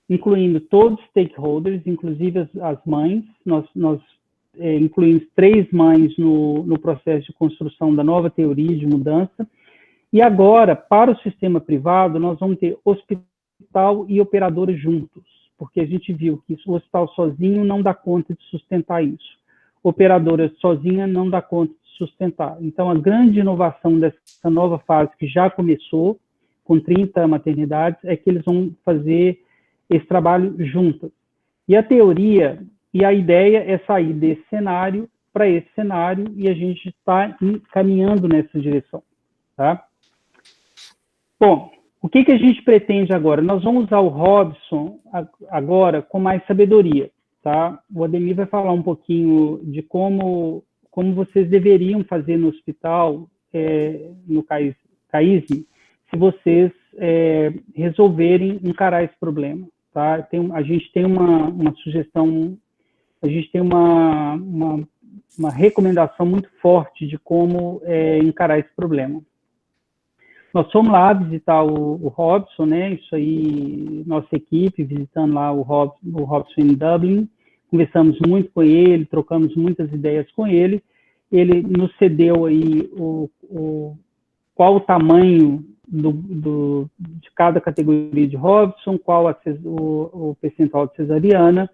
incluindo todos os stakeholders, inclusive as mães. Nós incluímos 3 mães no processo de construção da nova teoria de mudança. E agora, para o sistema privado, nós vamos ter hospital e operadores juntos, porque a gente viu que o hospital sozinho não dá conta de sustentar isso. Operadora sozinha não dá conta de sustentar. Então, a grande inovação dessa nova fase, que já começou, com 30 maternidades, é que eles vão fazer esse trabalho juntas. E a teoria e a ideia é sair desse cenário para esse cenário, e a gente está caminhando nessa direção. Tá? Bom, o que a gente pretende agora? Nós vamos usar o Robson agora com mais sabedoria. Tá? O Ademir vai falar um pouquinho de como vocês deveriam fazer no hospital, no CAISM, se vocês resolverem encarar esse problema. Tá? A gente tem uma sugestão, a gente tem uma recomendação muito forte de como encarar esse problema. Nós fomos lá visitar o Robson, né? Isso aí, nossa equipe, visitando lá o Robson em Dublin, conversamos muito com ele, trocamos muitas ideias com ele. Ele nos cedeu aí qual o tamanho de cada categoria de Robson, qual o percentual de cesariana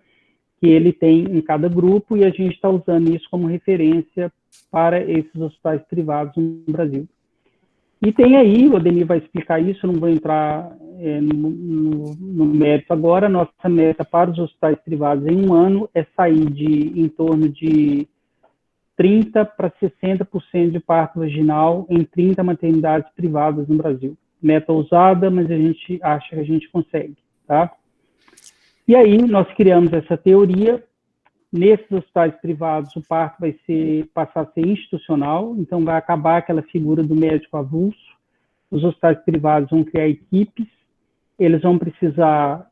que ele tem em cada grupo, e a gente está usando isso como referência para esses hospitais privados no Brasil. E tem aí, o Ademir vai explicar isso, não vou entrar no mérito agora. Nossa meta para os hospitais privados em um ano é sair em torno de 30% para 60% de parto vaginal em 30 maternidades privadas no Brasil. Meta ousada, mas a gente acha que a gente consegue. Tá? E aí nós criamos essa teoria. Nesses hospitais privados, o parto vai passar a ser institucional, então vai acabar aquela figura do médico avulso. Os hospitais privados vão criar equipes, eles vão precisar,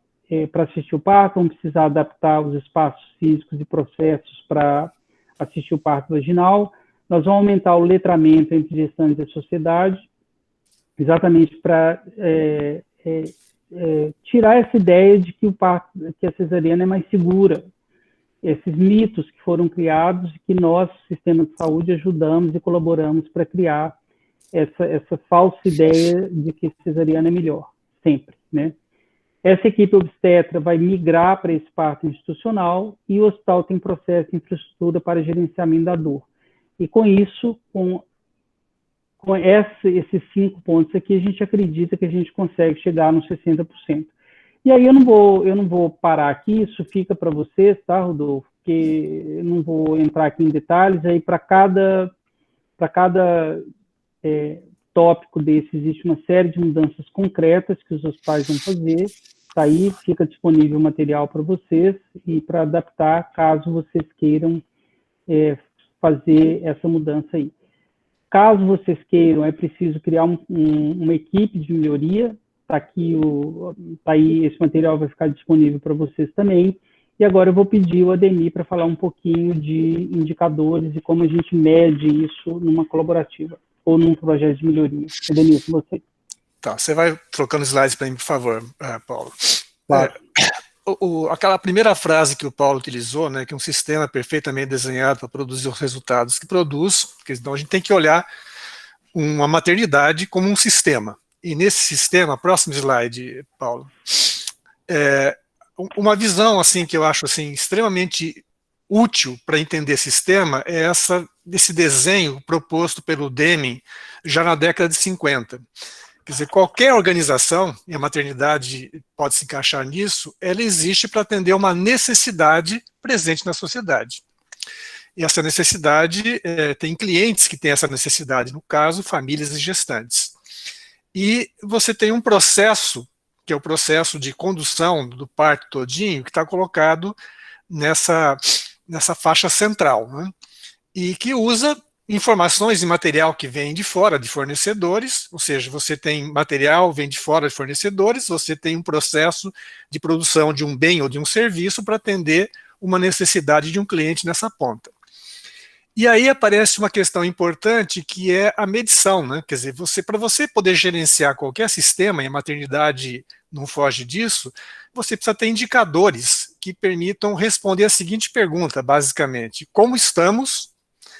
para assistir o parto, vão precisar adaptar os espaços físicos e processos para assistir o parto vaginal. Nós vamos aumentar o letramento entre gestantes e sociedade, exatamente para tirar essa ideia de que que a cesariana é mais segura. Esses mitos que foram criados e que nós, sistema de saúde, ajudamos e colaboramos para criar essa falsa ideia de que cesariana é melhor, sempre, né? Essa equipe obstetra vai migrar para esse parto institucional, e o hospital tem processo de infraestrutura para gerenciamento da dor. E com isso, com esses 5 pontos aqui, a gente acredita que a gente consegue chegar nos 60%. E aí eu não vou parar aqui, isso fica para vocês, tá, Rodolfo? Porque eu não vou entrar aqui em detalhes. Aí para cada tópico desse existe uma série de mudanças concretas que os hospitais vão fazer. Tá aí, fica disponível o material para vocês e para adaptar caso vocês queiram fazer essa mudança aí. Caso vocês queiram, é preciso criar uma equipe de melhoria. Tá aí, esse material vai ficar disponível para vocês também. E agora eu vou pedir o Ademir para falar um pouquinho de indicadores e como a gente mede isso numa colaborativa ou num projeto de melhoria. Ademir, com você. Tá, você vai trocando slides para mim, por favor, Paulo. Claro. Aquela primeira frase que o Paulo utilizou, né, que um sistema perfeitamente desenhado para produzir os resultados que produz, porque então a gente tem que olhar uma maternidade como um sistema. E nesse sistema, próximo slide, Paulo, uma visão assim que eu acho assim extremamente útil para entender sistema é esse desenho proposto pelo Deming já na década de 50. Quer dizer, qualquer organização, e a maternidade pode se encaixar nisso, ela existe para atender uma necessidade presente na sociedade. E essa necessidade, tem clientes que têm essa necessidade, no caso, famílias e gestantes. E você tem um processo, que é o processo de condução do parto todinho, que está colocado nessa faixa central, né? E que usa informações e material que vem de fora de fornecedores, ou seja, você tem material, vem de fora de fornecedores, você tem um processo de produção de um bem ou de um serviço para atender uma necessidade de um cliente nessa ponta. E aí aparece uma questão importante que é a medição, né? Quer dizer, para você poder gerenciar qualquer sistema, e a maternidade não foge disso, você precisa ter indicadores que permitam responder a seguinte pergunta, basicamente: como estamos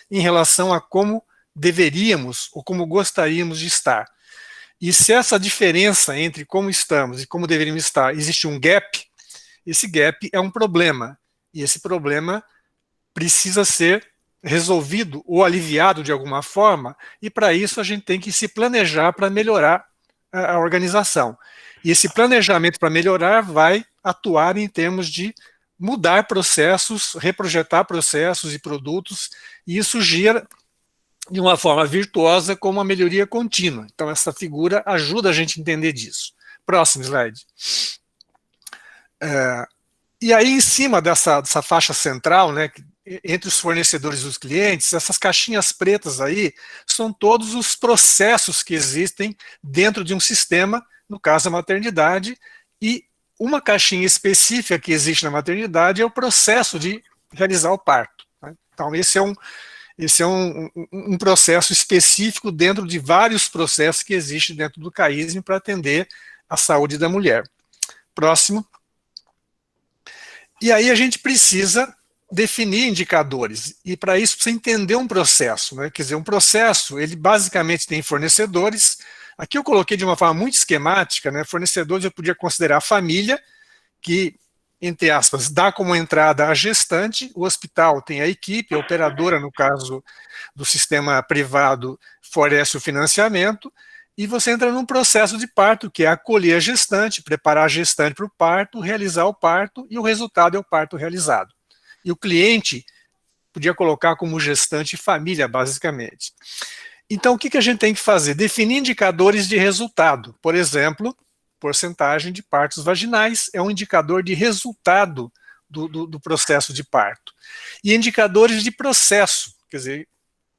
em relação a como deveríamos ou como gostaríamos de estar? E se essa diferença entre como estamos e como deveríamos estar, existe um gap, esse gap é um problema. E esse problema precisa ser resolvido ou aliviado de alguma forma, e para isso a gente tem que se planejar para melhorar a organização. E esse planejamento para melhorar vai atuar em termos de mudar processos, reprojetar processos e produtos, e isso gira de uma forma virtuosa como uma melhoria contínua. Então essa figura ajuda a gente a entender disso. Próximo slide. E aí, em cima dessa faixa central, né, entre os fornecedores e os clientes, essas caixinhas pretas aí são todos os processos que existem dentro de um sistema, no caso a maternidade, e uma caixinha específica que existe na maternidade é o processo de realizar o parto. Né? Então, esse é um processo específico dentro de vários processos que existem dentro do CAISM para atender a saúde da mulher. Próximo. E aí a gente precisa definir indicadores, e para isso precisa entender um processo, né? Quer dizer, um processo, ele basicamente tem fornecedores. Aqui eu coloquei de uma forma muito esquemática, né? Fornecedores eu podia considerar a família, que, entre aspas, dá como entrada a gestante, o hospital tem a equipe, a operadora, no caso do sistema privado, fornece o financiamento, e você entra num processo de parto, que é acolher a gestante, preparar a gestante para o parto, realizar o parto, e o resultado é o parto realizado. E o cliente podia colocar como gestante família, basicamente. Então, o que a gente tem que fazer? Definir indicadores de resultado. Por exemplo, porcentagem de partos vaginais é um indicador de resultado do processo de parto. E indicadores de processo, quer dizer,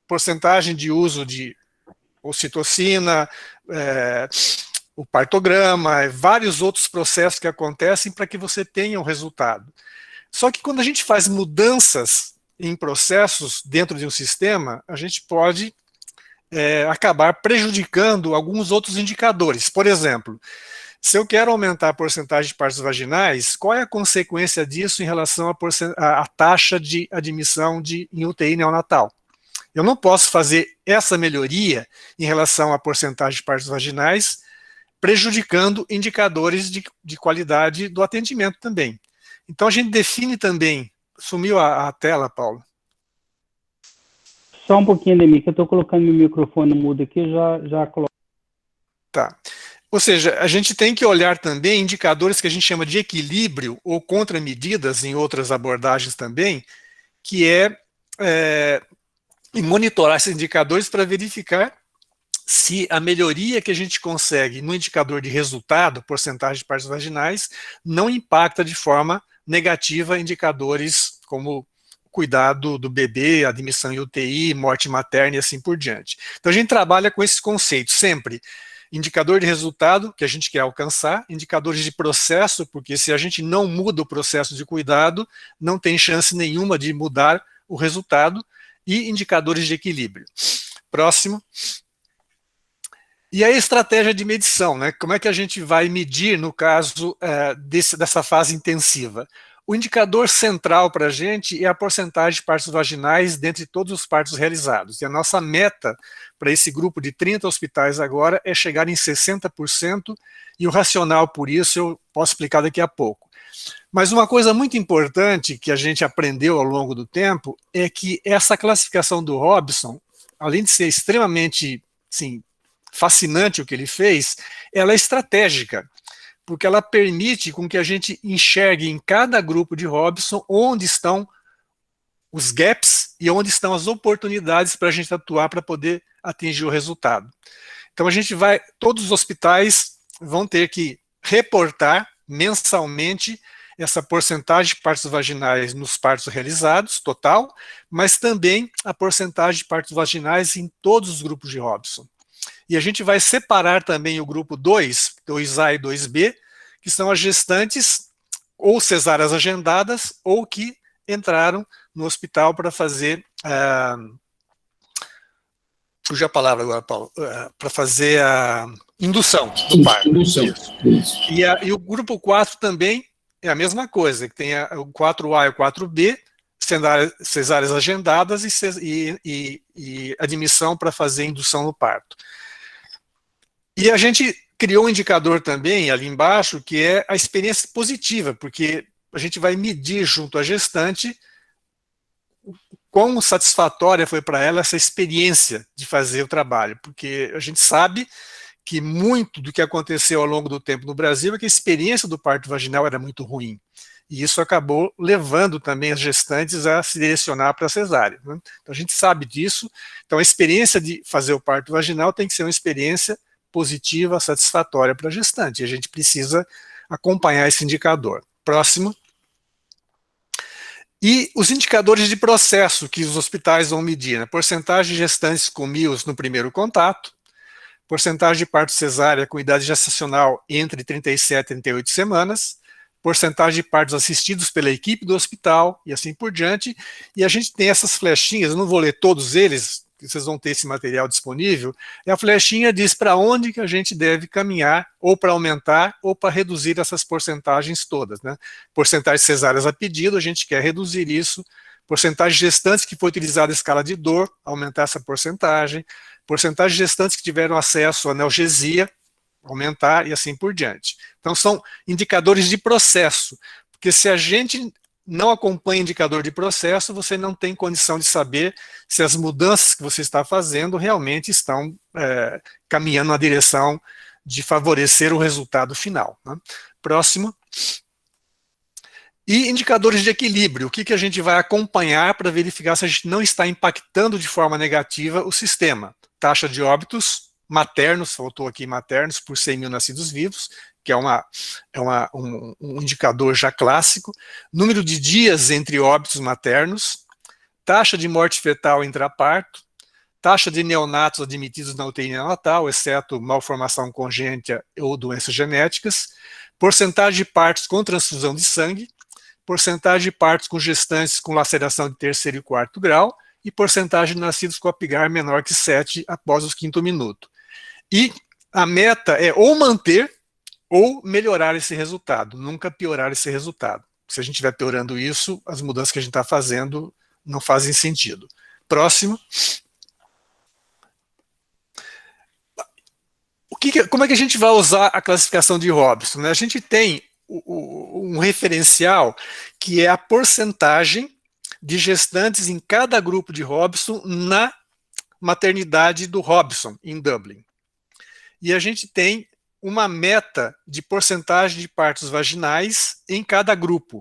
porcentagem de uso de ocitocina, o partograma, vários outros processos que acontecem para que você tenha um resultado. Só que quando a gente faz mudanças em processos dentro de um sistema, a gente pode acabar prejudicando alguns outros indicadores. Por exemplo, se eu quero aumentar a porcentagem de partos vaginais, qual é a consequência disso em relação à taxa de admissão em UTI neonatal? Eu não posso fazer essa melhoria em relação à porcentagem de partos vaginais, prejudicando indicadores de qualidade do atendimento também. Então a gente define também. Sumiu a tela, Paulo? Só um pouquinho, Ademir, que eu estou colocando meu microfone no mudo aqui, já coloco. Tá. Ou seja, a gente tem que olhar também indicadores que a gente chama de equilíbrio ou contramedidas em outras abordagens também, que e monitorar esses indicadores para verificar se a melhoria que a gente consegue no indicador de resultado, porcentagem de partos vaginais, não impacta de forma negativa indicadores como cuidado do bebê, admissão em UTI, morte materna e assim por diante. Então a gente trabalha com esses conceitos sempre. Indicador de resultado, que a gente quer alcançar, indicadores de processo, porque se a gente não muda o processo de cuidado, não tem chance nenhuma de mudar o resultado, e indicadores de equilíbrio. Próximo. E a estratégia de medição, né? Como é que a gente vai medir, no caso dessa fase intensiva? O indicador central para a gente é a porcentagem de partos vaginais dentre todos os partos realizados. E a nossa meta para esse grupo de 30 hospitais agora é chegar em 60%, e o racional por isso eu posso explicar daqui a pouco. Mas uma coisa muito importante que a gente aprendeu ao longo do tempo é que essa classificação do Robson, além de ser extremamente fascinante o que ele fez, ela é estratégica, porque ela permite com que a gente enxergue em cada grupo de Robson onde estão os gaps e onde estão as oportunidades para a gente atuar para poder atingir o resultado. Então todos os hospitais vão ter que reportar mensalmente essa porcentagem de partos vaginais nos partos realizados, total, mas também a porcentagem de partos vaginais em todos os grupos de Robson. E a gente vai separar também o grupo 2, 2A e 2B, que são as gestantes ou cesáreas agendadas ou que entraram no hospital para fazer fugiu a palavra agora, Paulo, para fazer a indução do parto. Indução. Isso. E o grupo 4 também é a mesma coisa, que tem o 4A e o 4B, cesáreas agendadas e admissão para fazer indução no parto. E a gente criou um indicador também, ali embaixo, que é a experiência positiva, porque a gente vai medir junto à gestante quão satisfatória foi para ela essa experiência de fazer o trabalho, porque a gente sabe que muito do que aconteceu ao longo do tempo no Brasil é que a experiência do parto vaginal era muito ruim. E isso acabou levando também as gestantes a se direcionar para a cesárea, né? Então a gente sabe disso. Então a experiência de fazer o parto vaginal tem que ser uma experiência positiva, satisfatória para a gestante. E a gente precisa acompanhar esse indicador. Próximo. E os indicadores de processo que os hospitais vão medir, né? Porcentagem de gestantes com MIOS no primeiro contato, porcentagem de parto cesárea com idade gestacional entre 37 e 38 semanas, porcentagem de partos assistidos pela equipe do hospital e assim por diante. E a gente tem essas flechinhas, eu não vou ler todos eles, vocês vão ter esse material disponível, e a flechinha diz para onde que a gente deve caminhar, ou para aumentar, ou para reduzir essas porcentagens todas, né? Porcentagem de cesáreas a pedido, a gente quer reduzir isso, porcentagem de gestantes que foi utilizada a escala de dor, aumentar essa porcentagem de gestantes que tiveram acesso à analgesia, aumentar e assim por diante. Então são indicadores de processo, porque se a gente não acompanha indicador de processo, você não tem condição de saber se as mudanças que você está fazendo realmente estão caminhando na direção de favorecer o resultado final, né? Próximo. E indicadores de equilíbrio, o que a gente vai acompanhar para verificar se a gente não está impactando de forma negativa o sistema. Taxa de óbitos maternos, faltou aqui maternos, por 100 mil nascidos vivos, que é um indicador já clássico. Número de dias entre óbitos maternos, taxa de morte fetal intraparto, taxa de neonatos admitidos na UTI neonatal, exceto malformação congênita ou doenças genéticas, porcentagem de partos com transfusão de sangue, porcentagem de partos com gestantes com laceração de terceiro e quarto grau, e porcentagem de nascidos com apigar menor que 7 após o 5º minuto. E a meta é ou manter ou melhorar esse resultado, nunca piorar esse resultado. Se a gente estiver piorando isso, as mudanças que a gente está fazendo não fazem sentido. Próximo. Como é que a gente vai usar a classificação de Robson, né? A gente tem um referencial que é a porcentagem de gestantes em cada grupo de Robson na maternidade do Robson, em Dublin. E a gente tem uma meta de porcentagem de partos vaginais em cada grupo.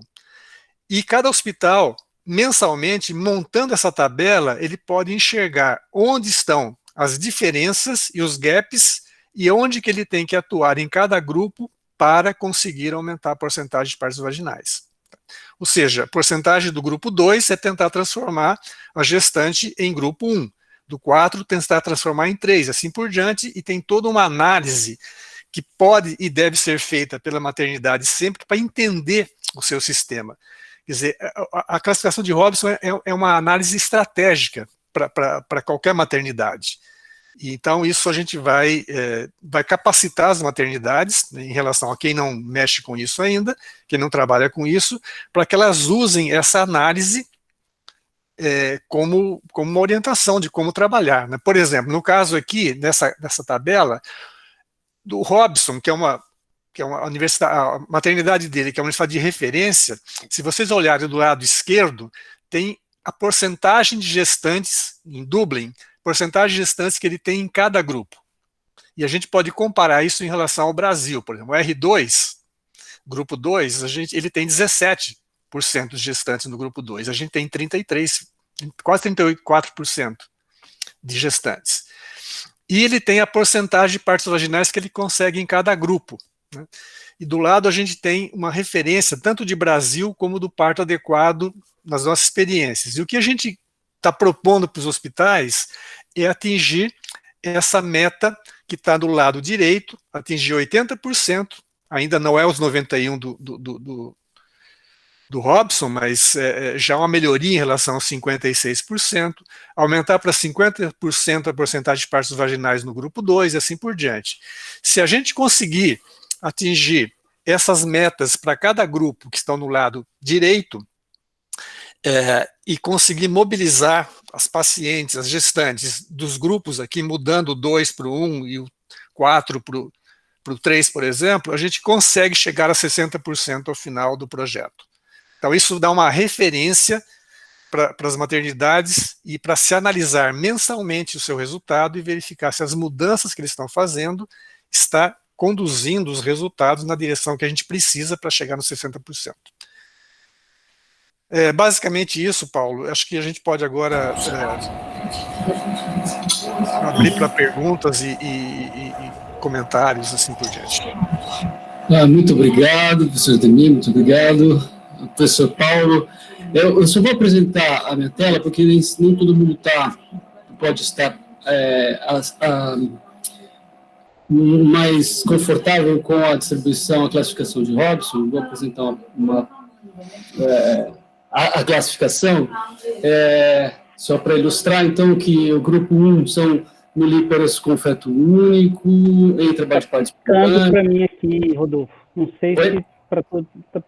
E cada hospital, mensalmente, montando essa tabela, ele pode enxergar onde estão as diferenças e os gaps e onde que ele tem que atuar em cada grupo para conseguir aumentar a porcentagem de partos vaginais. Ou seja, a porcentagem do grupo 2 é tentar transformar a gestante em grupo 1. Do 4, tentar transformar em 3, assim por diante, e tem toda uma análise que pode e deve ser feita pela maternidade sempre para entender o seu sistema. Quer dizer, a classificação de Robson é uma análise estratégica para qualquer maternidade. Então, isso a gente vai capacitar as maternidades, né, em relação a quem não mexe com isso ainda, quem não trabalha com isso, para que elas usem essa análise como uma orientação de como trabalhar, né? Por exemplo, no caso aqui, nessa tabela, do Robson, que é uma universidade, a maternidade dele, que é uma universidade de referência, se vocês olharem do lado esquerdo, tem a porcentagem de gestantes em Dublin, porcentagem de gestantes que ele tem em cada grupo. E a gente pode comparar isso em relação ao Brasil. Por exemplo, o R2, grupo 2, ele tem 17% de gestantes no grupo 2. A gente tem 33%, quase 34% de gestantes. E ele tem a porcentagem de partos vaginais que ele consegue em cada grupo, né? E do lado a gente tem uma referência tanto de Brasil como do parto adequado nas nossas experiências. E o que a gente está propondo para os hospitais é atingir essa meta que está do lado direito, atingir 80%, ainda não é os 91% do Robson, mas já uma melhoria em relação aos 56%, aumentar para 50% a porcentagem de partos vaginais no grupo 2 e assim por diante. Se a gente conseguir atingir essas metas para cada grupo que estão no lado direito, e conseguir mobilizar as pacientes, as gestantes dos grupos aqui, mudando o 2 para o 1 e o 4 para o 3, por exemplo, a gente consegue chegar a 60% ao final do projeto. Então, isso dá uma referência para as maternidades e para se analisar mensalmente o seu resultado e verificar se as mudanças que eles estão fazendo está conduzindo os resultados na direção que a gente precisa para chegar nos 60%. Basicamente isso, Paulo. Acho que a gente pode agora abrir para perguntas e comentários, assim por diante. Muito obrigado, professor Ademir, muito obrigado, professor Paulo. Eu só vou apresentar a minha tela, porque nem todo mundo pode estar mais confortável com a distribuição, a classificação de Robson. Vou apresentar a classificação, só para ilustrar, então, que o grupo 1 são nulíparas com feto único, em trabalho de partos. Piscando para mim aqui, Rodolfo. Não sei se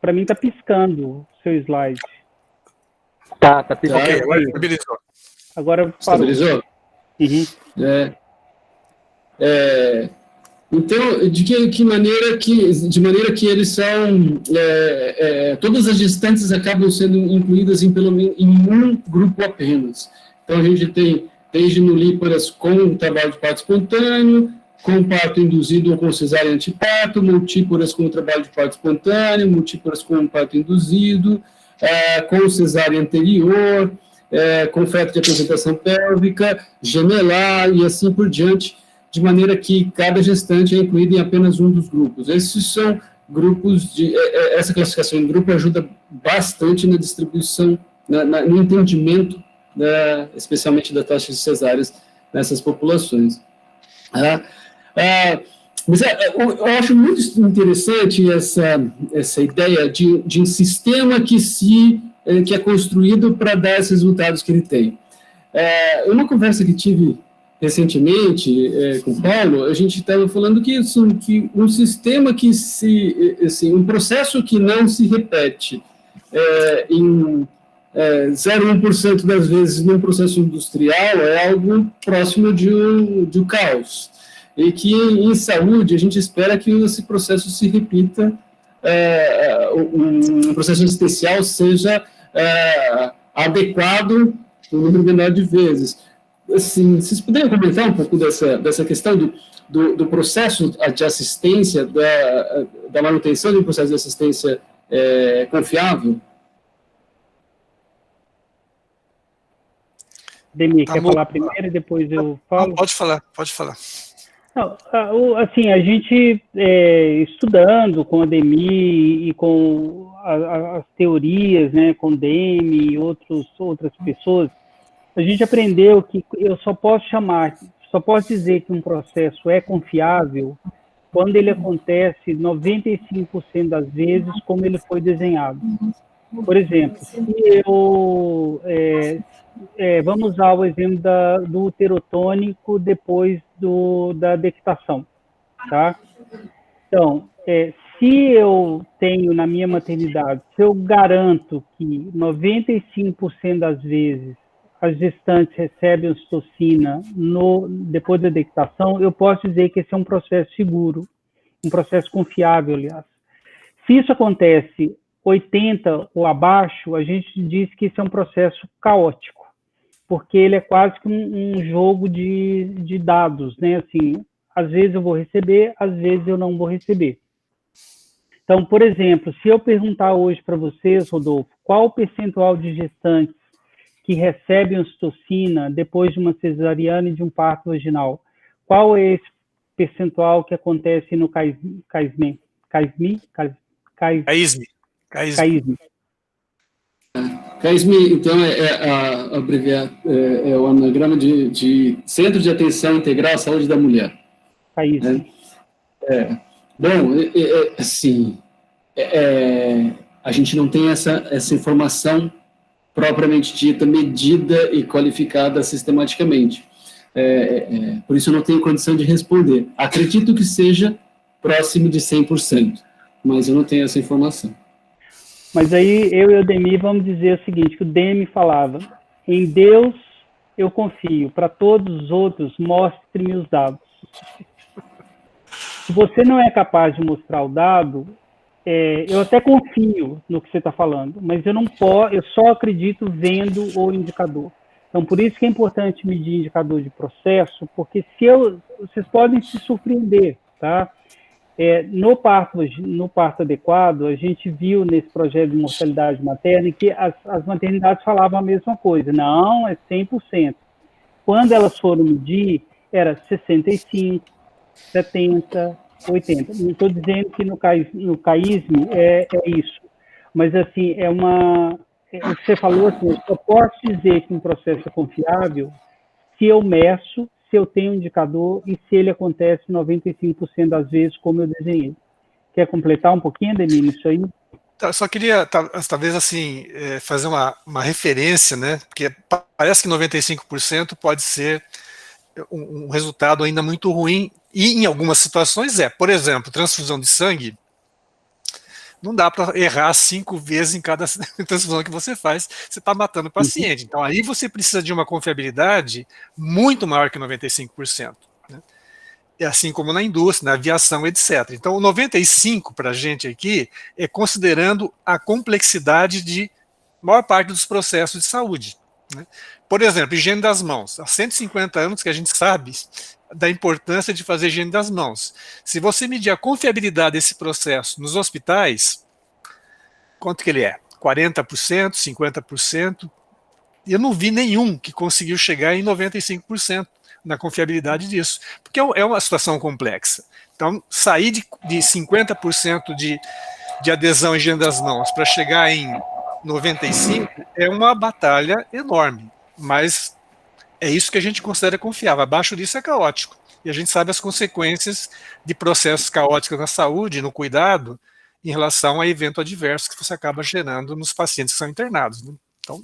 para mim está piscando o seu slide. Tá piscando. Ok, agora estabilizou. Agora estabilizou? Uhum. Então, de maneira que eles são, todas as gestantes acabam sendo incluídas em um grupo apenas. Então, a gente tem desde nulíparas com trabalho de parto espontâneo, com parto induzido ou com cesárea antiparto, multíparas com trabalho de parto espontâneo, multíparas com parto induzido, com cesárea anterior, com feto de apresentação pélvica, gemelar e assim por diante, de maneira que cada gestante é incluída em apenas um dos grupos. Esses são grupos essa classificação em grupo ajuda bastante na distribuição, no entendimento, especialmente da taxa de cesáreas nessas populações. Mas eu acho muito interessante essa ideia de um sistema que é construído para dar esses resultados que ele tem. Uma conversa que tive recentemente com o Paulo, a gente estava falando que um sistema um processo que não se repete em 0,1% das vezes num processo industrial é algo próximo de um caos. E que em saúde a gente espera que esse processo se repita, um processo assistencial seja adequado um número menor de vezes. Assim, vocês poderiam comentar um pouco dessa questão do processo de assistência, da manutenção de um processo de assistência confiável? Demi, quer falar primeiro e depois eu falo? Pode falar. Não, assim, a gente, estudando com a Demi e com as teorias, né, com o Demi e outras pessoas, a gente aprendeu que eu só posso dizer que um processo é confiável quando ele acontece 95% das vezes como ele foi desenhado. Por exemplo, se eu... vamos usar o exemplo do uterotônico depois da dectação, tá? Então, se eu tenho na minha maternidade, se eu garanto que 95% das vezes as gestantes recebem ocitocina depois da dectação, eu posso dizer que esse é um processo seguro, um processo confiável, aliás. Se isso acontece 80 ou abaixo, a gente diz que esse é um processo caótico, porque ele é quase que um jogo de dados, né? Assim, às vezes eu vou receber, às vezes eu não vou receber. Então, por exemplo, se eu perguntar hoje para vocês, Rodolfo, qual o percentual de gestantes que recebem ocitocina depois de uma cesariana e de um parto vaginal, qual é esse percentual que acontece no CAISMI? CAISMI, então, é o anagrama de Centro de Atenção Integral à Saúde da Mulher. CAISMI. Bom, assim, a gente não tem essa informação propriamente dita, medida e qualificada sistematicamente. Por isso eu não tenho condição de responder. Acredito que seja próximo de 100%, mas eu não tenho essa informação. Mas aí eu e o Ademir vamos dizer o seguinte, que o Demi falava, em Deus eu confio, para todos os outros, mostre-me os dados. Se você não é capaz de mostrar o dado, eu até confio no que você está falando, mas eu só acredito vendo o indicador. Então, por isso que é importante medir indicador de processo, porque vocês podem se surpreender, tá? No parto adequado, a gente viu nesse projeto de mortalidade materna que as maternidades falavam a mesma coisa. Não, é 100%. Quando elas foram medir, era 65%, 70%, 80%. Não estou dizendo que no CAISM é isso. Mas, assim, o que você falou, assim, eu só posso dizer que um processo é confiável se eu meço, se eu tenho um indicador e se ele acontece 95% das vezes como eu desenhei. Quer completar um pouquinho, Ademir, isso aí? Eu só queria, talvez, assim, fazer uma referência, né? Porque parece que 95% pode ser um resultado ainda muito ruim, e em algumas situações por exemplo, transfusão de sangue, não dá para errar 5 vezes em cada transfusão que você faz, você está matando o paciente. Então aí você precisa de uma confiabilidade muito maior que 95%. Né? E assim como na indústria, na aviação, etc. Então o 95% para a gente aqui é considerando a complexidade de maior parte dos processos de saúde. Né? Por exemplo, higiene das mãos. Há 150 anos que a gente sabe da importância de fazer higiene das mãos. Se você medir a confiabilidade desse processo nos hospitais, quanto que ele é? 40%, 50%? Eu não vi nenhum que conseguiu chegar em 95% na confiabilidade disso, porque é uma situação complexa. Então, sair de 50% de adesão à higiene das mãos para chegar em 95% é uma batalha enorme, mas é isso que a gente considera confiável. Abaixo disso é caótico. E a gente sabe as consequências de processos caóticos na saúde, no cuidado, em relação a evento adverso que você acaba gerando nos pacientes que são internados. Né? Então,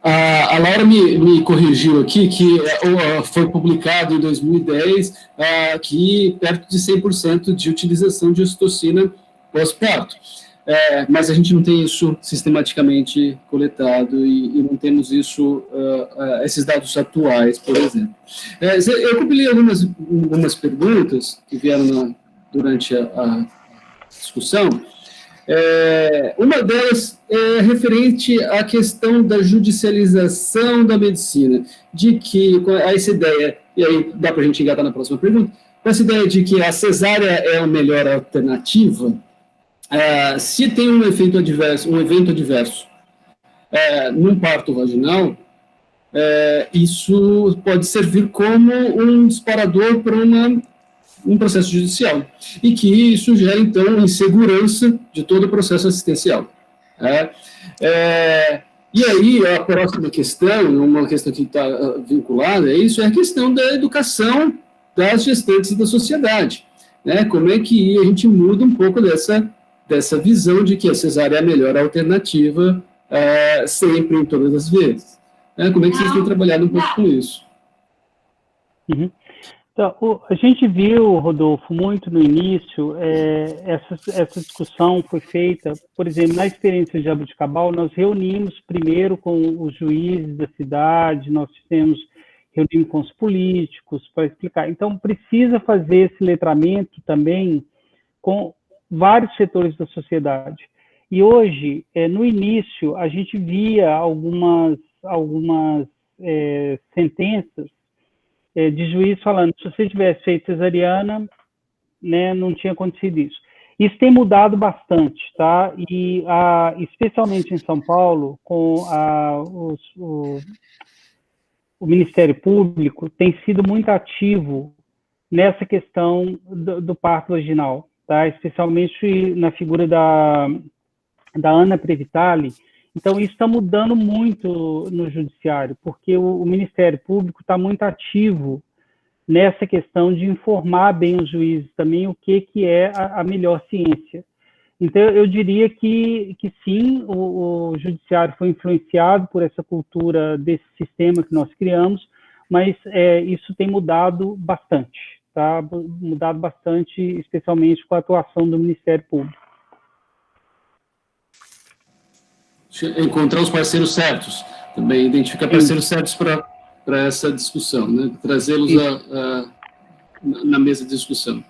a Laura me corrigiu aqui que foi publicado em 2010 que perto de 100% de utilização de ocitocina pós-parto. Mas a gente não tem isso sistematicamente coletado e não temos isso, esses dados atuais, por exemplo. Eu compilei algumas perguntas que vieram durante a discussão. Uma delas é referente à questão da judicialização da medicina, de que essa ideia, e aí dá para a gente engatar na próxima pergunta, essa ideia de que a cesárea é a melhor alternativa. Se tem um evento adverso num parto vaginal, isso pode servir como um disparador para um processo judicial, e que isso gera, então, insegurança de todo o processo assistencial. E aí, a próxima questão, uma questão que está vinculada a isso, é a questão da educação das gestantes e da sociedade. Né? Como é que a gente muda um pouco dessa visão de que a cesárea é a melhor alternativa sempre, em todas as vezes. Como é que vocês têm trabalhado um pouco com isso? Uhum. Então, a gente viu, Rodolfo, muito no início, essa discussão foi feita, por exemplo, na experiência de Jaboticabal, nós reunimos primeiro com os juízes da cidade, nós reunimos com os políticos para explicar. Então, precisa fazer esse letramento também com vários setores da sociedade. E hoje, no início, a gente via algumas sentenças de juiz falando, se você tivesse feito cesariana, né, não tinha acontecido isso. Isso tem mudado bastante, tá? E especialmente em São Paulo, com o Ministério Público tem sido muito ativo nessa questão do parto vaginal, tá? Especialmente na figura da Ana Previtali. Então, isso está mudando muito no judiciário, porque o Ministério Público está muito ativo nessa questão de informar bem os juízes também o que é a melhor ciência. Então, eu diria que sim, o judiciário foi influenciado por essa cultura desse sistema que nós criamos, mas isso tem mudado bastante, tá? Mudado bastante, especialmente com a atuação do Ministério Público. Encontrar os parceiros certos, também identificar parceiros certos para essa discussão, né? Trazê-los na mesa de discussão.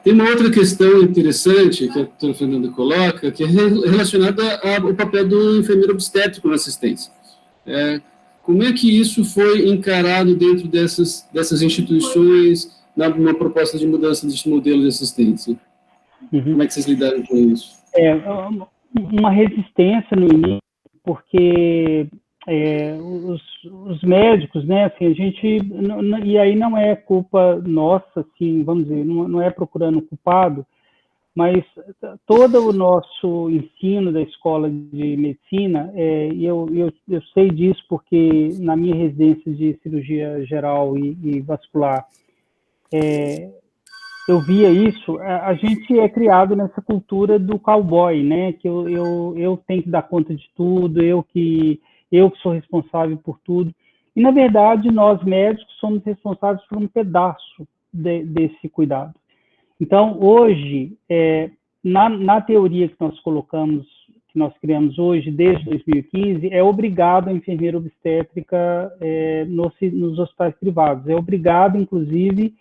Tem uma outra questão interessante que a doutora Fernanda coloca, que é relacionada ao papel do enfermeiro obstétrico na assistência. Como é que isso foi encarado dentro dessas instituições, numa proposta de mudança desse modelo de assistência? Como é que vocês lidaram com isso? Uma resistência no início, porque os médicos, né, assim, a gente, e aí não é culpa nossa, assim, vamos dizer, não é procurando culpado, mas todo o nosso ensino da escola de medicina, e eu sei disso porque na minha residência de cirurgia geral e vascular, eu via isso. A gente é criado nessa cultura do cowboy, né, que eu tenho que dar conta de tudo, eu que sou responsável por tudo. E, na verdade, nós médicos somos responsáveis por um pedaço desse cuidado. Então, hoje, na teoria que nós colocamos, que nós criamos hoje, desde 2015, é obrigado a enfermeira obstétrica nos hospitais privados. É obrigado, inclusive,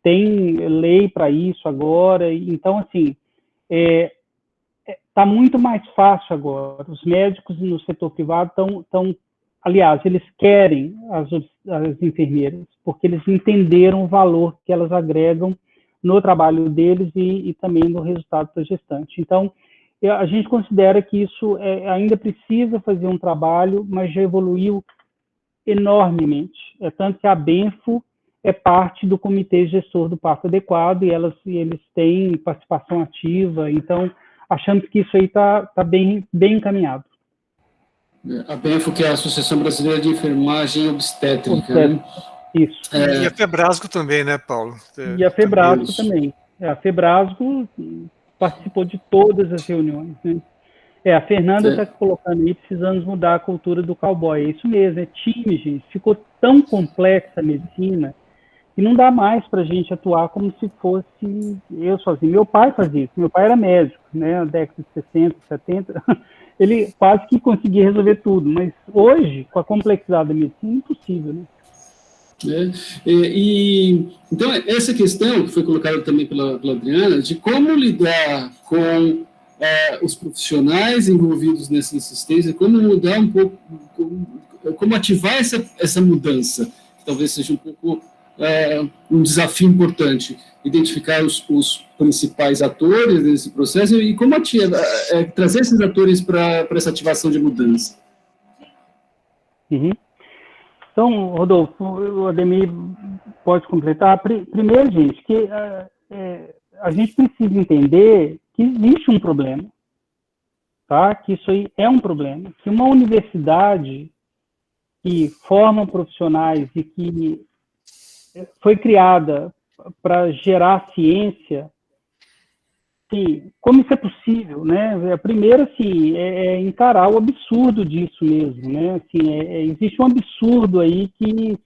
tem lei para isso agora. Então, assim, está muito mais fácil agora. Os médicos no setor privado estão, aliás, eles querem as enfermeiras, porque eles entenderam o valor que elas agregam no trabalho deles e também no resultado da gestante. Então, a gente considera que isso ainda precisa fazer um trabalho, mas já evoluiu enormemente. Tanto que a Benfo é parte do Comitê Gestor do Parto Adequado e eles têm participação ativa, então achamos que isso aí está bem encaminhado. A Benfo, que é a Associação Brasileira de Enfermagem Obstétrica. Né? Isso. E a Febrasgo também, né, Paulo? E a Febrasgo também. A Febrasgo participou de todas as reuniões. Né? A Fernanda está colocando aí, precisamos mudar a cultura do cowboy. É isso mesmo, é time, gente. Ficou tão complexa a medicina que não dá mais para a gente atuar como se fosse eu sozinho. Meu pai fazia isso. Meu pai era médico, né, na década de 60, 70. Ele quase que conseguia resolver tudo. Mas hoje, com a complexidade da medicina, é impossível, né? Então, essa questão que foi colocada também pela Adriana, de como lidar com os profissionais envolvidos nessa assistência, como mudar um pouco, como ativar essa mudança, que talvez seja um pouco um desafio importante, identificar os principais atores desse processo e como trazer esses atores para essa ativação de mudança. Uhum. Então, Rodolfo, o Ademir pode completar. Primeiro, gente, que a gente precisa entender que existe um problema, tá? Que isso aí é um problema. Que uma universidade que forma profissionais e que foi criada para gerar ciência, assim, como isso é possível, né? Primeiro, assim, encarar o absurdo disso mesmo, né? Assim, existe um absurdo aí que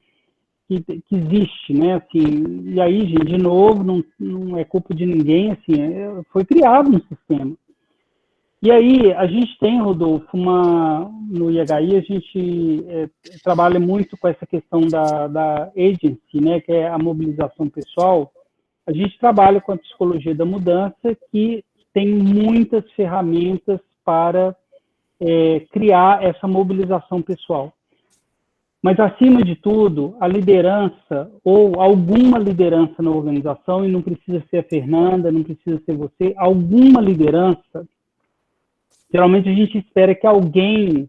existe, né? Assim, e aí, gente, de novo, não é culpa de ninguém, assim, foi criado um sistema. E aí, a gente tem, Rodolfo, no IHI, a gente trabalha muito com essa questão da agency, né? Que é a mobilização pessoal. A gente trabalha com a psicologia da mudança, que tem muitas ferramentas para criar essa mobilização pessoal. Mas, acima de tudo, a liderança, ou alguma liderança na organização, e não precisa ser a Fernanda, não precisa ser você, alguma liderança, geralmente a gente espera que alguém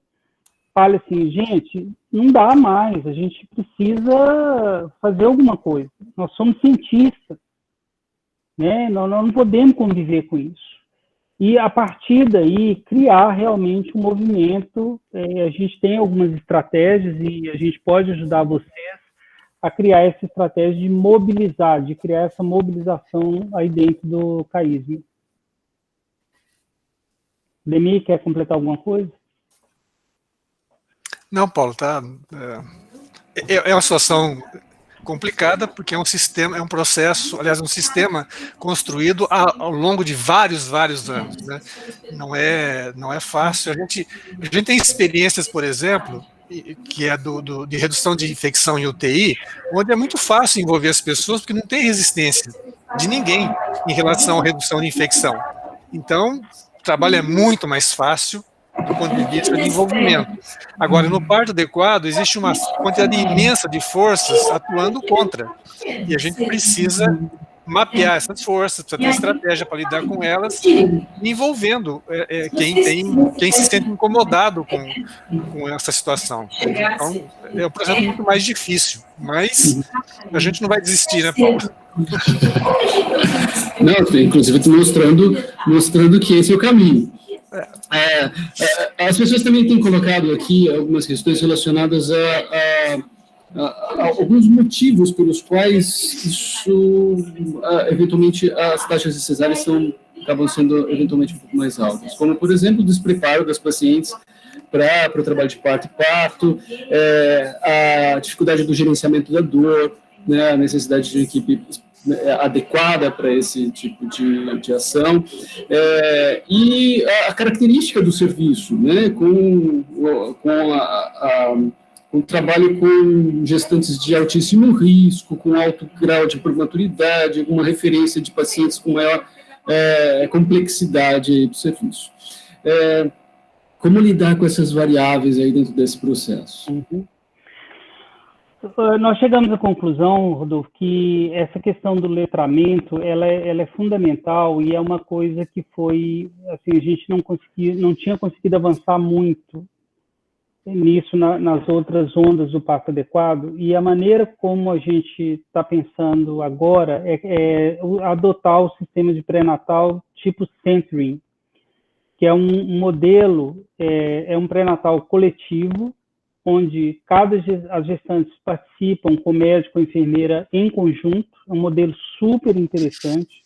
fale assim, gente, não dá mais, a gente precisa fazer alguma coisa. Nós somos cientistas. Né? Nós não podemos conviver com isso. E, a partir daí, criar realmente um movimento. A gente tem algumas estratégias e a gente pode ajudar vocês a criar essa estratégia de mobilizar, de criar essa mobilização aí dentro do CAISM. Demi, quer completar alguma coisa? Não, Paulo, é uma situação complicada, porque é um sistema, é um processo, aliás, um sistema construído ao longo de vários anos, né? Não é fácil. A gente tem experiências, por exemplo, que é de redução de infecção em UTI, onde é muito fácil envolver as pessoas, porque não tem resistência de ninguém em relação à redução de infecção. Então, o trabalho é muito mais fácil do ponto de vista de envolvimento. Agora, no parto adequado, existe uma quantidade imensa de forças atuando contra, e a gente precisa mapear essas forças, precisa ter estratégia para lidar com elas, envolvendo quem se sente incomodado com essa situação. Então, é um processo muito mais difícil, mas a gente não vai desistir, né, Paulo? Não, inclusive mostrando que esse é o caminho. As pessoas também têm colocado aqui algumas questões relacionadas a alguns motivos pelos quais isso, eventualmente, as taxas de cesárea acabam sendo eventualmente um pouco mais altas, como, por exemplo, o despreparo das pacientes para o trabalho de parto e parto, a dificuldade do gerenciamento da dor, né, a necessidade de uma equipe adequada para esse tipo de ação, e a característica do serviço, né, com o trabalho com gestantes de altíssimo risco, com alto grau de prematuridade, alguma referência de pacientes com maior complexidade do serviço. Como lidar com essas variáveis aí dentro desse processo? Uhum. Nós chegamos à conclusão, Rodolfo, que essa questão do letramento, ela é fundamental e é uma coisa que foi, assim, a gente não tinha conseguido avançar muito nisso nas outras ondas do parto adequado, e a maneira como a gente está pensando agora é adotar o sistema de pré-natal tipo Centering, que é um modelo, é um pré-natal coletivo, onde as gestantes participam com o médico e enfermeira em conjunto. É um modelo super interessante,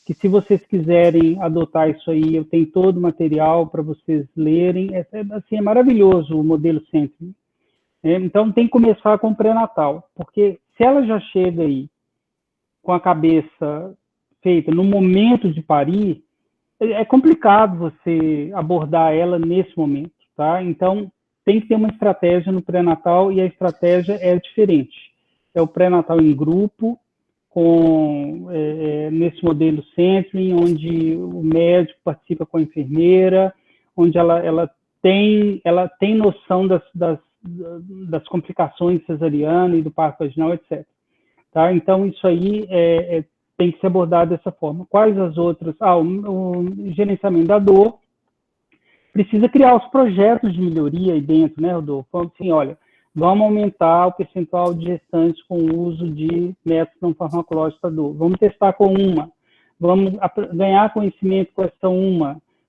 que se vocês quiserem adotar isso aí, eu tenho todo o material para vocês lerem. É maravilhoso o modelo Centering. Então, tem que começar com o pré-natal, porque se ela já chega aí com a cabeça feita no momento de parir, é complicado você abordar ela nesse momento, tá? Então, tem que ter uma estratégia no pré-natal, e a estratégia é diferente. É o pré-natal em grupo, nesse modelo Centering, onde o médico participa com a enfermeira, onde ela tem noção das complicações cesariana e do parto vaginal, etc. Tá? Então, isso aí tem que ser abordado dessa forma. Quais as outras? O gerenciamento da dor. Precisa criar os projetos de melhoria aí dentro, né, Rodolfo? Então, assim, olha, vamos aumentar o percentual de gestantes com o uso de métodos não farmacológicos da dor. Vamos testar com uma. Vamos ganhar conhecimento com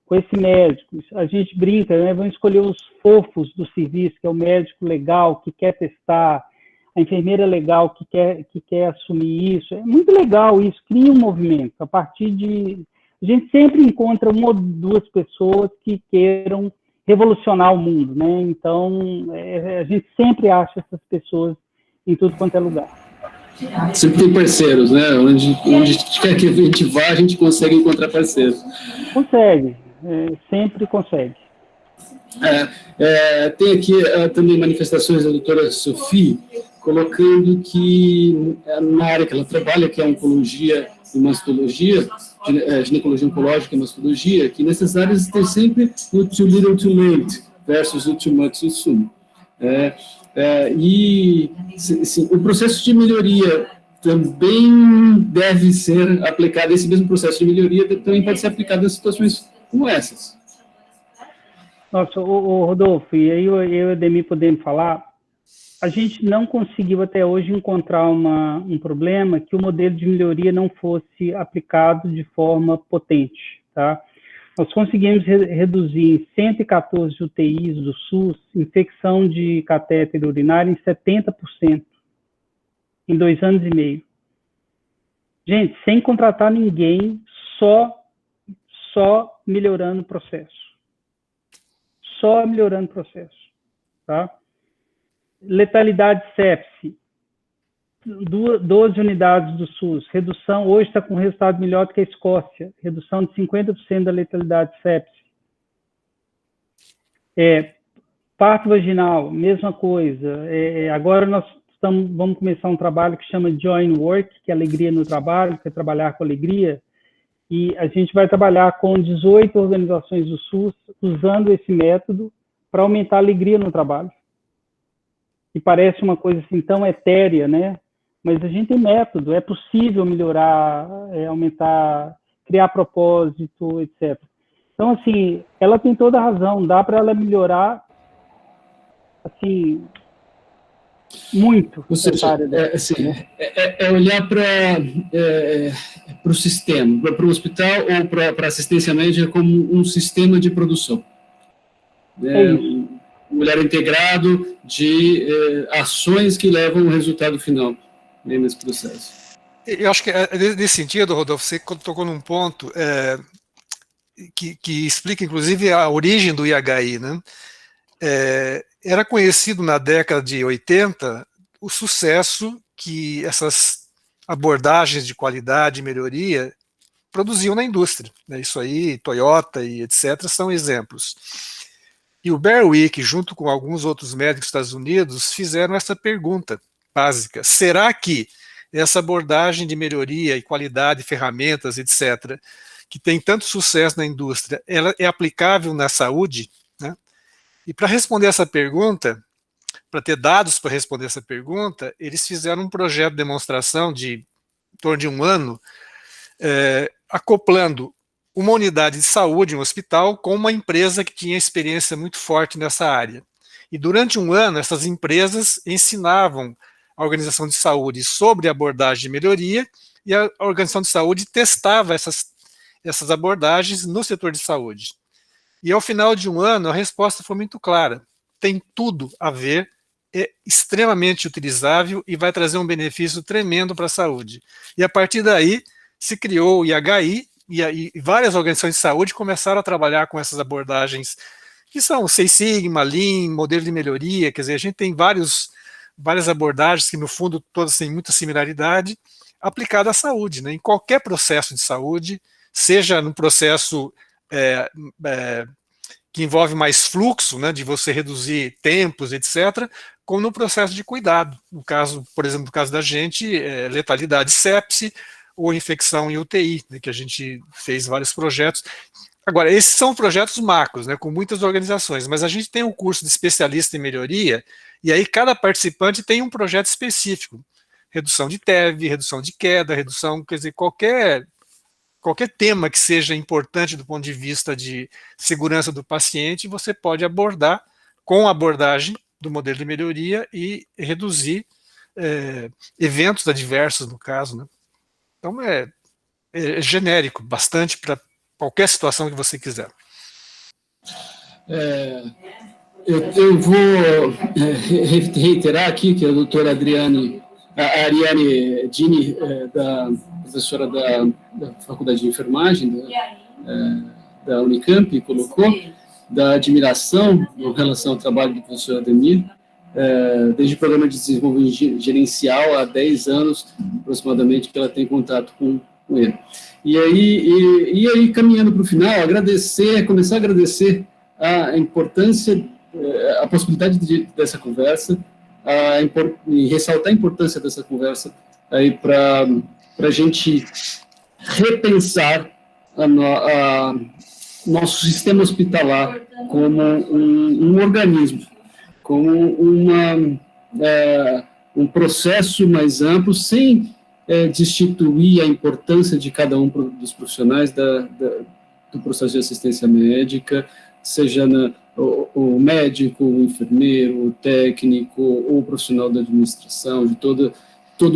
com esse médico. A gente brinca, né? Vamos escolher os fofos do serviço, que é o médico legal que quer testar, a enfermeira legal que quer assumir isso. É muito legal isso, cria um movimento. A partir de... A gente sempre encontra uma ou duas pessoas que queiram revolucionar o mundo, né? Então, a gente sempre acha essas pessoas em tudo quanto é lugar. Sempre tem parceiros, né? Onde quer que a gente vá, a gente consegue encontrar parceiros. Consegue, sempre consegue. Tem aqui também manifestações da doutora Sofia, colocando que na área que ela trabalha, que é oncologia e mastologia, ginecologia oncológica e mastologia, que nessas áreas tem sempre o too little too late versus o too much too soon. O processo de melhoria também deve ser aplicado, esse mesmo processo de melhoria também pode ser aplicado em situações como essas. Nossa, o Rodolfo, e aí eu e o Demi podemos falar, a gente não conseguiu até hoje encontrar um problema que o modelo de melhoria não fosse aplicado de forma potente, tá? Nós conseguimos reduzir em 114 UTIs do SUS infecção de catéter urinário em 70% em 2 anos e meio. Gente, sem contratar ninguém, só melhorando o processo. só melhorando o processo. Tá? Letalidade sepse, 12 unidades do SUS, redução, hoje está com resultado melhor do que a Escócia, redução de 50% da letalidade sepse. Parto vaginal, mesma coisa. Agora nós vamos começar um trabalho que chama Join Work, que é alegria no trabalho, que é trabalhar com alegria, e a gente vai trabalhar com 18 organizações do SUS usando esse método para aumentar a alegria no trabalho. E parece uma coisa assim tão etérea, né? Mas a gente tem método, é possível melhorar, aumentar, criar propósito, etc. Então, assim, ela tem toda a razão, dá para ela melhorar, assim, muito. Ou seja, olhar para o sistema, para o hospital ou para a assistência médica como um sistema de produção. Um olhar integrado de ações que levam ao resultado final nesse processo. Eu acho que, nesse sentido, Rodolfo, você tocou num ponto que explica, inclusive, a origem do IHI, né? Era conhecido na década de 80 o sucesso que essas abordagens de qualidade e melhoria produziam na indústria, né? Isso aí, Toyota e etc. são exemplos. E o Berwick, junto com alguns outros médicos dos Estados Unidos, fizeram essa pergunta básica: será que essa abordagem de melhoria e qualidade, ferramentas, etc., que tem tanto sucesso na indústria, ela é aplicável na saúde? Né? E para responder essa pergunta, para ter dados para responder essa pergunta, eles fizeram um projeto de demonstração de em torno de um ano, acoplando uma unidade de saúde, um hospital, com uma empresa que tinha experiência muito forte nessa área. E durante um ano, essas empresas ensinavam a organização de saúde sobre a abordagem de melhoria, e a organização de saúde testava essas abordagens no setor de saúde. E ao final de um ano, a resposta foi muito clara: tem tudo a ver, é extremamente utilizável e vai trazer um benefício tremendo para a saúde. E a partir daí, se criou o IHI, e várias organizações de saúde começaram a trabalhar com essas abordagens, que são o Six Sigma, Lean, modelo de melhoria. Quer dizer, a gente tem várias abordagens que, no fundo, todas têm muita similaridade, aplicada à saúde, né? Em qualquer processo de saúde, seja num processo que envolve mais fluxo, né, de você reduzir tempos, etc., como no processo de cuidado. No caso, por exemplo, no caso da gente, letalidade sepse ou infecção em UTI, né, que a gente fez vários projetos. Agora, esses são projetos macros, né, com muitas organizações, mas a gente tem um curso de especialista em melhoria, e aí cada participante tem um projeto específico. Redução de TEV, redução de queda, redução, quer dizer, qualquer tema que seja importante do ponto de vista de segurança do paciente, você pode abordar com a abordagem do modelo de melhoria e reduzir eventos adversos, no caso, né? Então, é genérico, bastante para qualquer situação que você quiser. Eu vou reiterar aqui que a doutora Ariane Dini, professora da Faculdade de Enfermagem da Unicamp, colocou, da admiração em relação ao trabalho do professor Ademir, desde o programa de desenvolvimento gerencial há 10 anos, aproximadamente, que ela tem contato com ele. E aí, caminhando para o final, começar a agradecer a importância, a possibilidade dessa conversa, e ressaltar a importância dessa conversa aí para a gente repensar nosso sistema hospitalar como um organismo, como um processo mais amplo, sem destituir a importância de cada um dos profissionais do processo de assistência médica, seja o médico, o enfermeiro, o técnico, ou o profissional da administração, de todo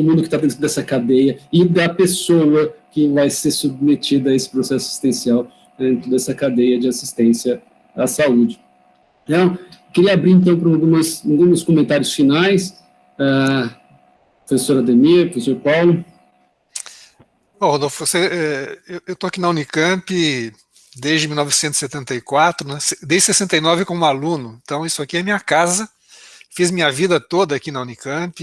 mundo que está dentro dessa cadeia, e da pessoa que vai ser submetida a esse processo assistencial dentro dessa cadeia de assistência à saúde. Então, queria abrir, então, para alguns comentários finais. Professor Ademir, professor Paulo. Bom, Rodolfo, eu estou aqui na Unicamp desde 1974, né? Desde 69 como aluno. Então, isso aqui é minha casa. Fiz minha vida toda aqui na Unicamp.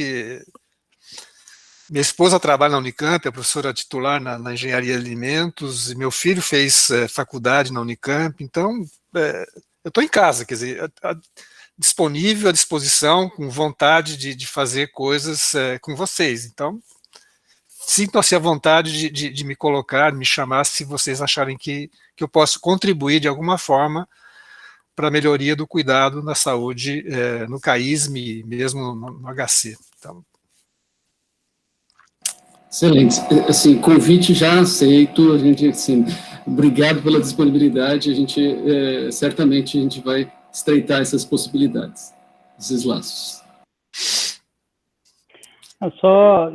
Minha esposa trabalha na Unicamp, é professora titular na Engenharia de Alimentos, e meu filho fez faculdade na Unicamp. Então, eu estou em casa, quer dizer, disponível, à disposição, com vontade de fazer coisas com vocês. Então, sintam-se à vontade de me colocar, me chamar, se vocês acharem que eu posso contribuir de alguma forma para a melhoria do cuidado na saúde no CAISM e mesmo no HC. Então, excelente. Assim, convite já aceito. A gente, assim, obrigado pela disponibilidade. A gente certamente a gente vai estreitar essas possibilidades, esses laços.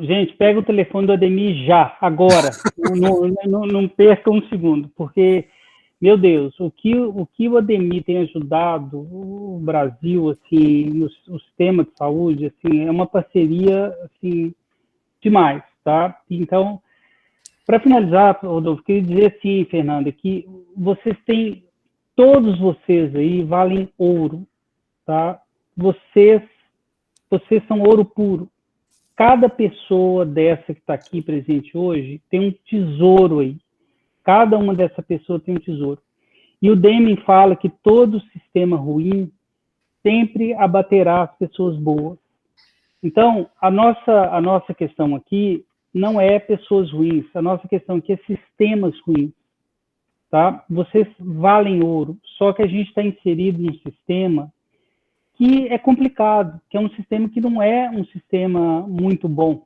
Gente, pega o telefone do Ademir já, agora. Não perca um segundo, porque, meu Deus, o que o Ademir tem ajudado o Brasil, assim, no sistema de saúde, assim, é uma parceria, assim, demais, tá? Então, para finalizar, Rodolfo, queria dizer assim, Fernanda, que todos vocês aí valem ouro, tá? Vocês são ouro puro. Cada pessoa dessa que está aqui presente hoje tem um tesouro aí. Cada uma dessa pessoa tem um tesouro. E o Deming fala que todo sistema ruim sempre abaterá as pessoas boas. Então, a nossa questão aqui não é pessoas ruins, a nossa questão aqui é sistemas ruins. Tá? Vocês valem ouro, só que a gente está inserido num sistema que é complicado, que é um sistema que não é um sistema muito bom.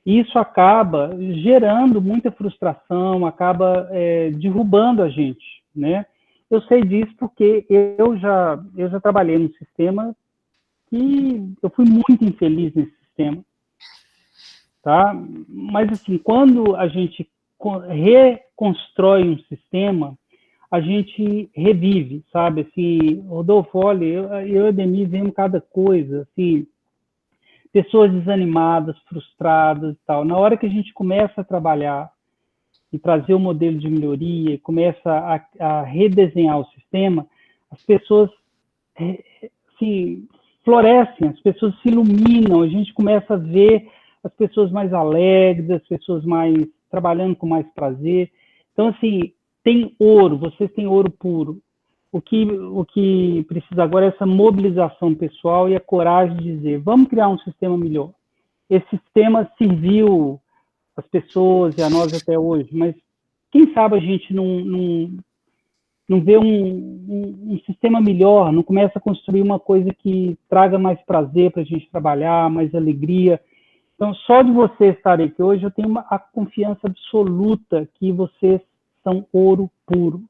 E isso acaba gerando muita frustração, acaba derrubando a gente, né? Eu sei disso porque eu já trabalhei num sistema que eu fui muito infeliz nesse sistema, tá? Mas, assim, quando a gente reconstrói um sistema, a gente revive, sabe? Assim, Rodolfo, olha, eu e a Ademir vemos cada coisa, assim, pessoas desanimadas, frustradas e tal. Na hora que a gente começa a trabalhar e trazer o modelo de melhoria, e começa a redesenhar o sistema, as pessoas assim, florescem, as pessoas se iluminam, a gente começa a ver as pessoas mais alegres, as pessoas mais trabalhando com mais prazer. Então, assim, tem ouro, vocês têm ouro puro. O que precisa agora é essa mobilização pessoal e a coragem de dizer, vamos criar um sistema melhor. Esse sistema serviu as pessoas e a nós até hoje, mas quem sabe a gente não vê um sistema melhor, não começa a construir uma coisa que traga mais prazer para a gente trabalhar, mais alegria. Então, só de vocês estarem aqui hoje, eu tenho a confiança absoluta que vocês são ouro puro,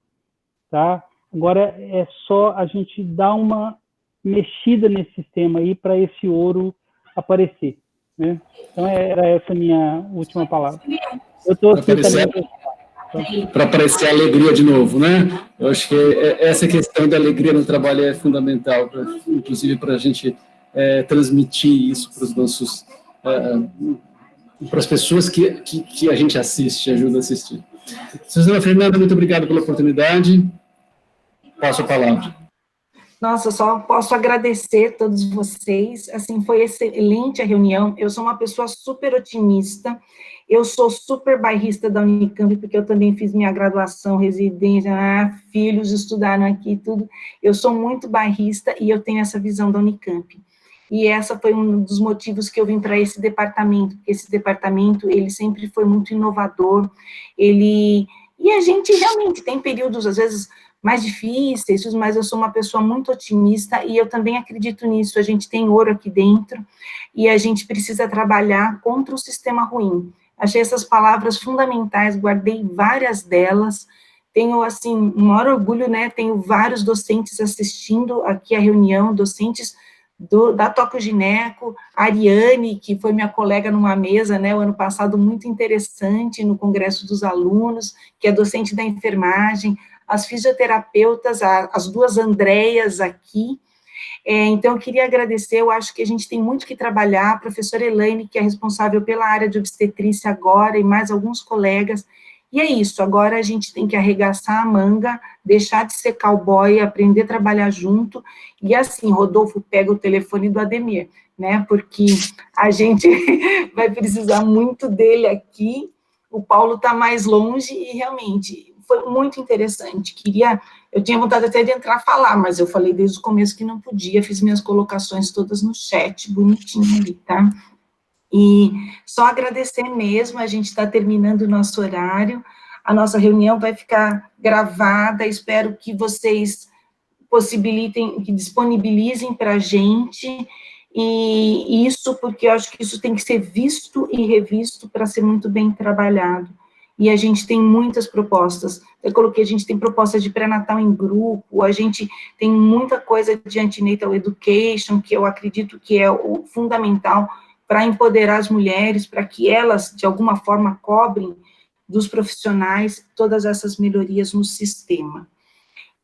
tá? Agora é só a gente dar uma mexida nesse sistema aí para esse ouro aparecer, né? Então era essa a minha última palavra. Eu estou aqui também para aparecer a alegria de novo, né? Eu acho que essa questão da alegria no trabalho é fundamental, inclusive para a gente transmitir isso para os nossos para as pessoas que a gente assiste, ajuda a assistir. Suzana Fernanda, muito obrigado pela oportunidade. Passo a palavra. Nossa, eu só posso agradecer a todos vocês, assim, foi excelente a reunião, eu sou uma pessoa super otimista, eu sou super bairrista da Unicamp, porque eu também fiz minha graduação, residência, filhos estudaram aqui, tudo, eu sou muito bairrista e eu tenho essa visão da Unicamp. E essa foi um dos motivos que eu vim para esse departamento, porque esse departamento, ele sempre foi muito inovador, e a gente realmente tem períodos, às vezes, mais difíceis, mas eu sou uma pessoa muito otimista, e eu também acredito nisso, a gente tem ouro aqui dentro, e a gente precisa trabalhar contra o sistema ruim. Achei essas palavras fundamentais, guardei várias delas, tenho, assim, um maior orgulho, né, tenho vários docentes assistindo aqui a reunião, docentes da Toco Gineco, a Ariane, que foi minha colega numa mesa, né, o ano passado, muito interessante, no Congresso dos Alunos, que é docente da enfermagem, as fisioterapeutas, as duas Andréias aqui, então eu queria agradecer, eu acho que a gente tem muito que trabalhar, a professora Elaine, que é responsável pela área de obstetrícia agora, e mais alguns colegas, E é isso, agora a gente tem que arregaçar a manga, deixar de ser cowboy, aprender a trabalhar junto, e assim, Rodolfo pega o telefone do Ademir, né, porque a gente vai precisar muito dele aqui, o Paulo está mais longe, e realmente, foi muito interessante, eu tinha vontade até de entrar a falar, mas eu falei desde o começo que não podia, fiz minhas colocações todas no chat, bonitinho ali, tá? E só agradecer mesmo, a gente está terminando o nosso horário, a nossa reunião vai ficar gravada, espero que vocês possibilitem, que disponibilizem para a gente, e isso porque eu acho que isso tem que ser visto e revisto para ser muito bem trabalhado. E a gente tem muitas propostas, eu coloquei, a gente tem propostas de pré-natal em grupo, a gente tem muita coisa de antenatal education, que eu acredito que é o fundamental para empoderar as mulheres, para que elas, de alguma forma, cobrem dos profissionais todas essas melhorias no sistema.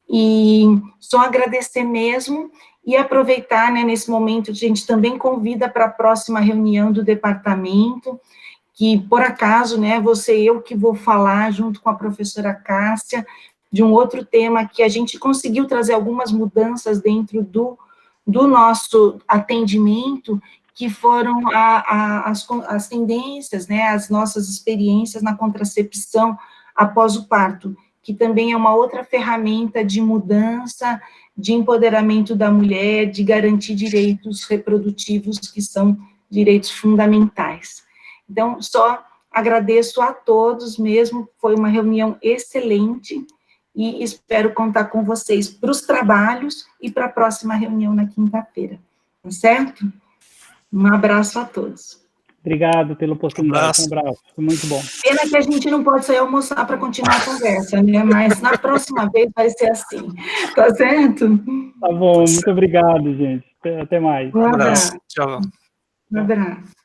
E só agradecer mesmo e aproveitar, né, nesse momento, a gente também convida para a próxima reunião do departamento, que, por acaso, né, vou ser eu que vou falar, junto com a professora Cássia, de um outro tema que a gente conseguiu trazer algumas mudanças dentro do nosso atendimento, que foram as tendências, né, as nossas experiências na contracepção após o parto, que também é uma outra ferramenta de mudança, de empoderamento da mulher, de garantir direitos reprodutivos, que são direitos fundamentais. Então, só agradeço a todos mesmo, foi uma reunião excelente, e espero contar com vocês para os trabalhos e para a próxima reunião na quinta-feira, tá certo? Um abraço a todos. Obrigado pela oportunidade, um abraço, foi muito bom. Pena que a gente não pode sair almoçar para continuar a conversa, né? Mas na próxima vez vai ser assim, tá certo? Tá bom, muito obrigado, gente. Até mais. Um abraço. Tchau. Um abraço.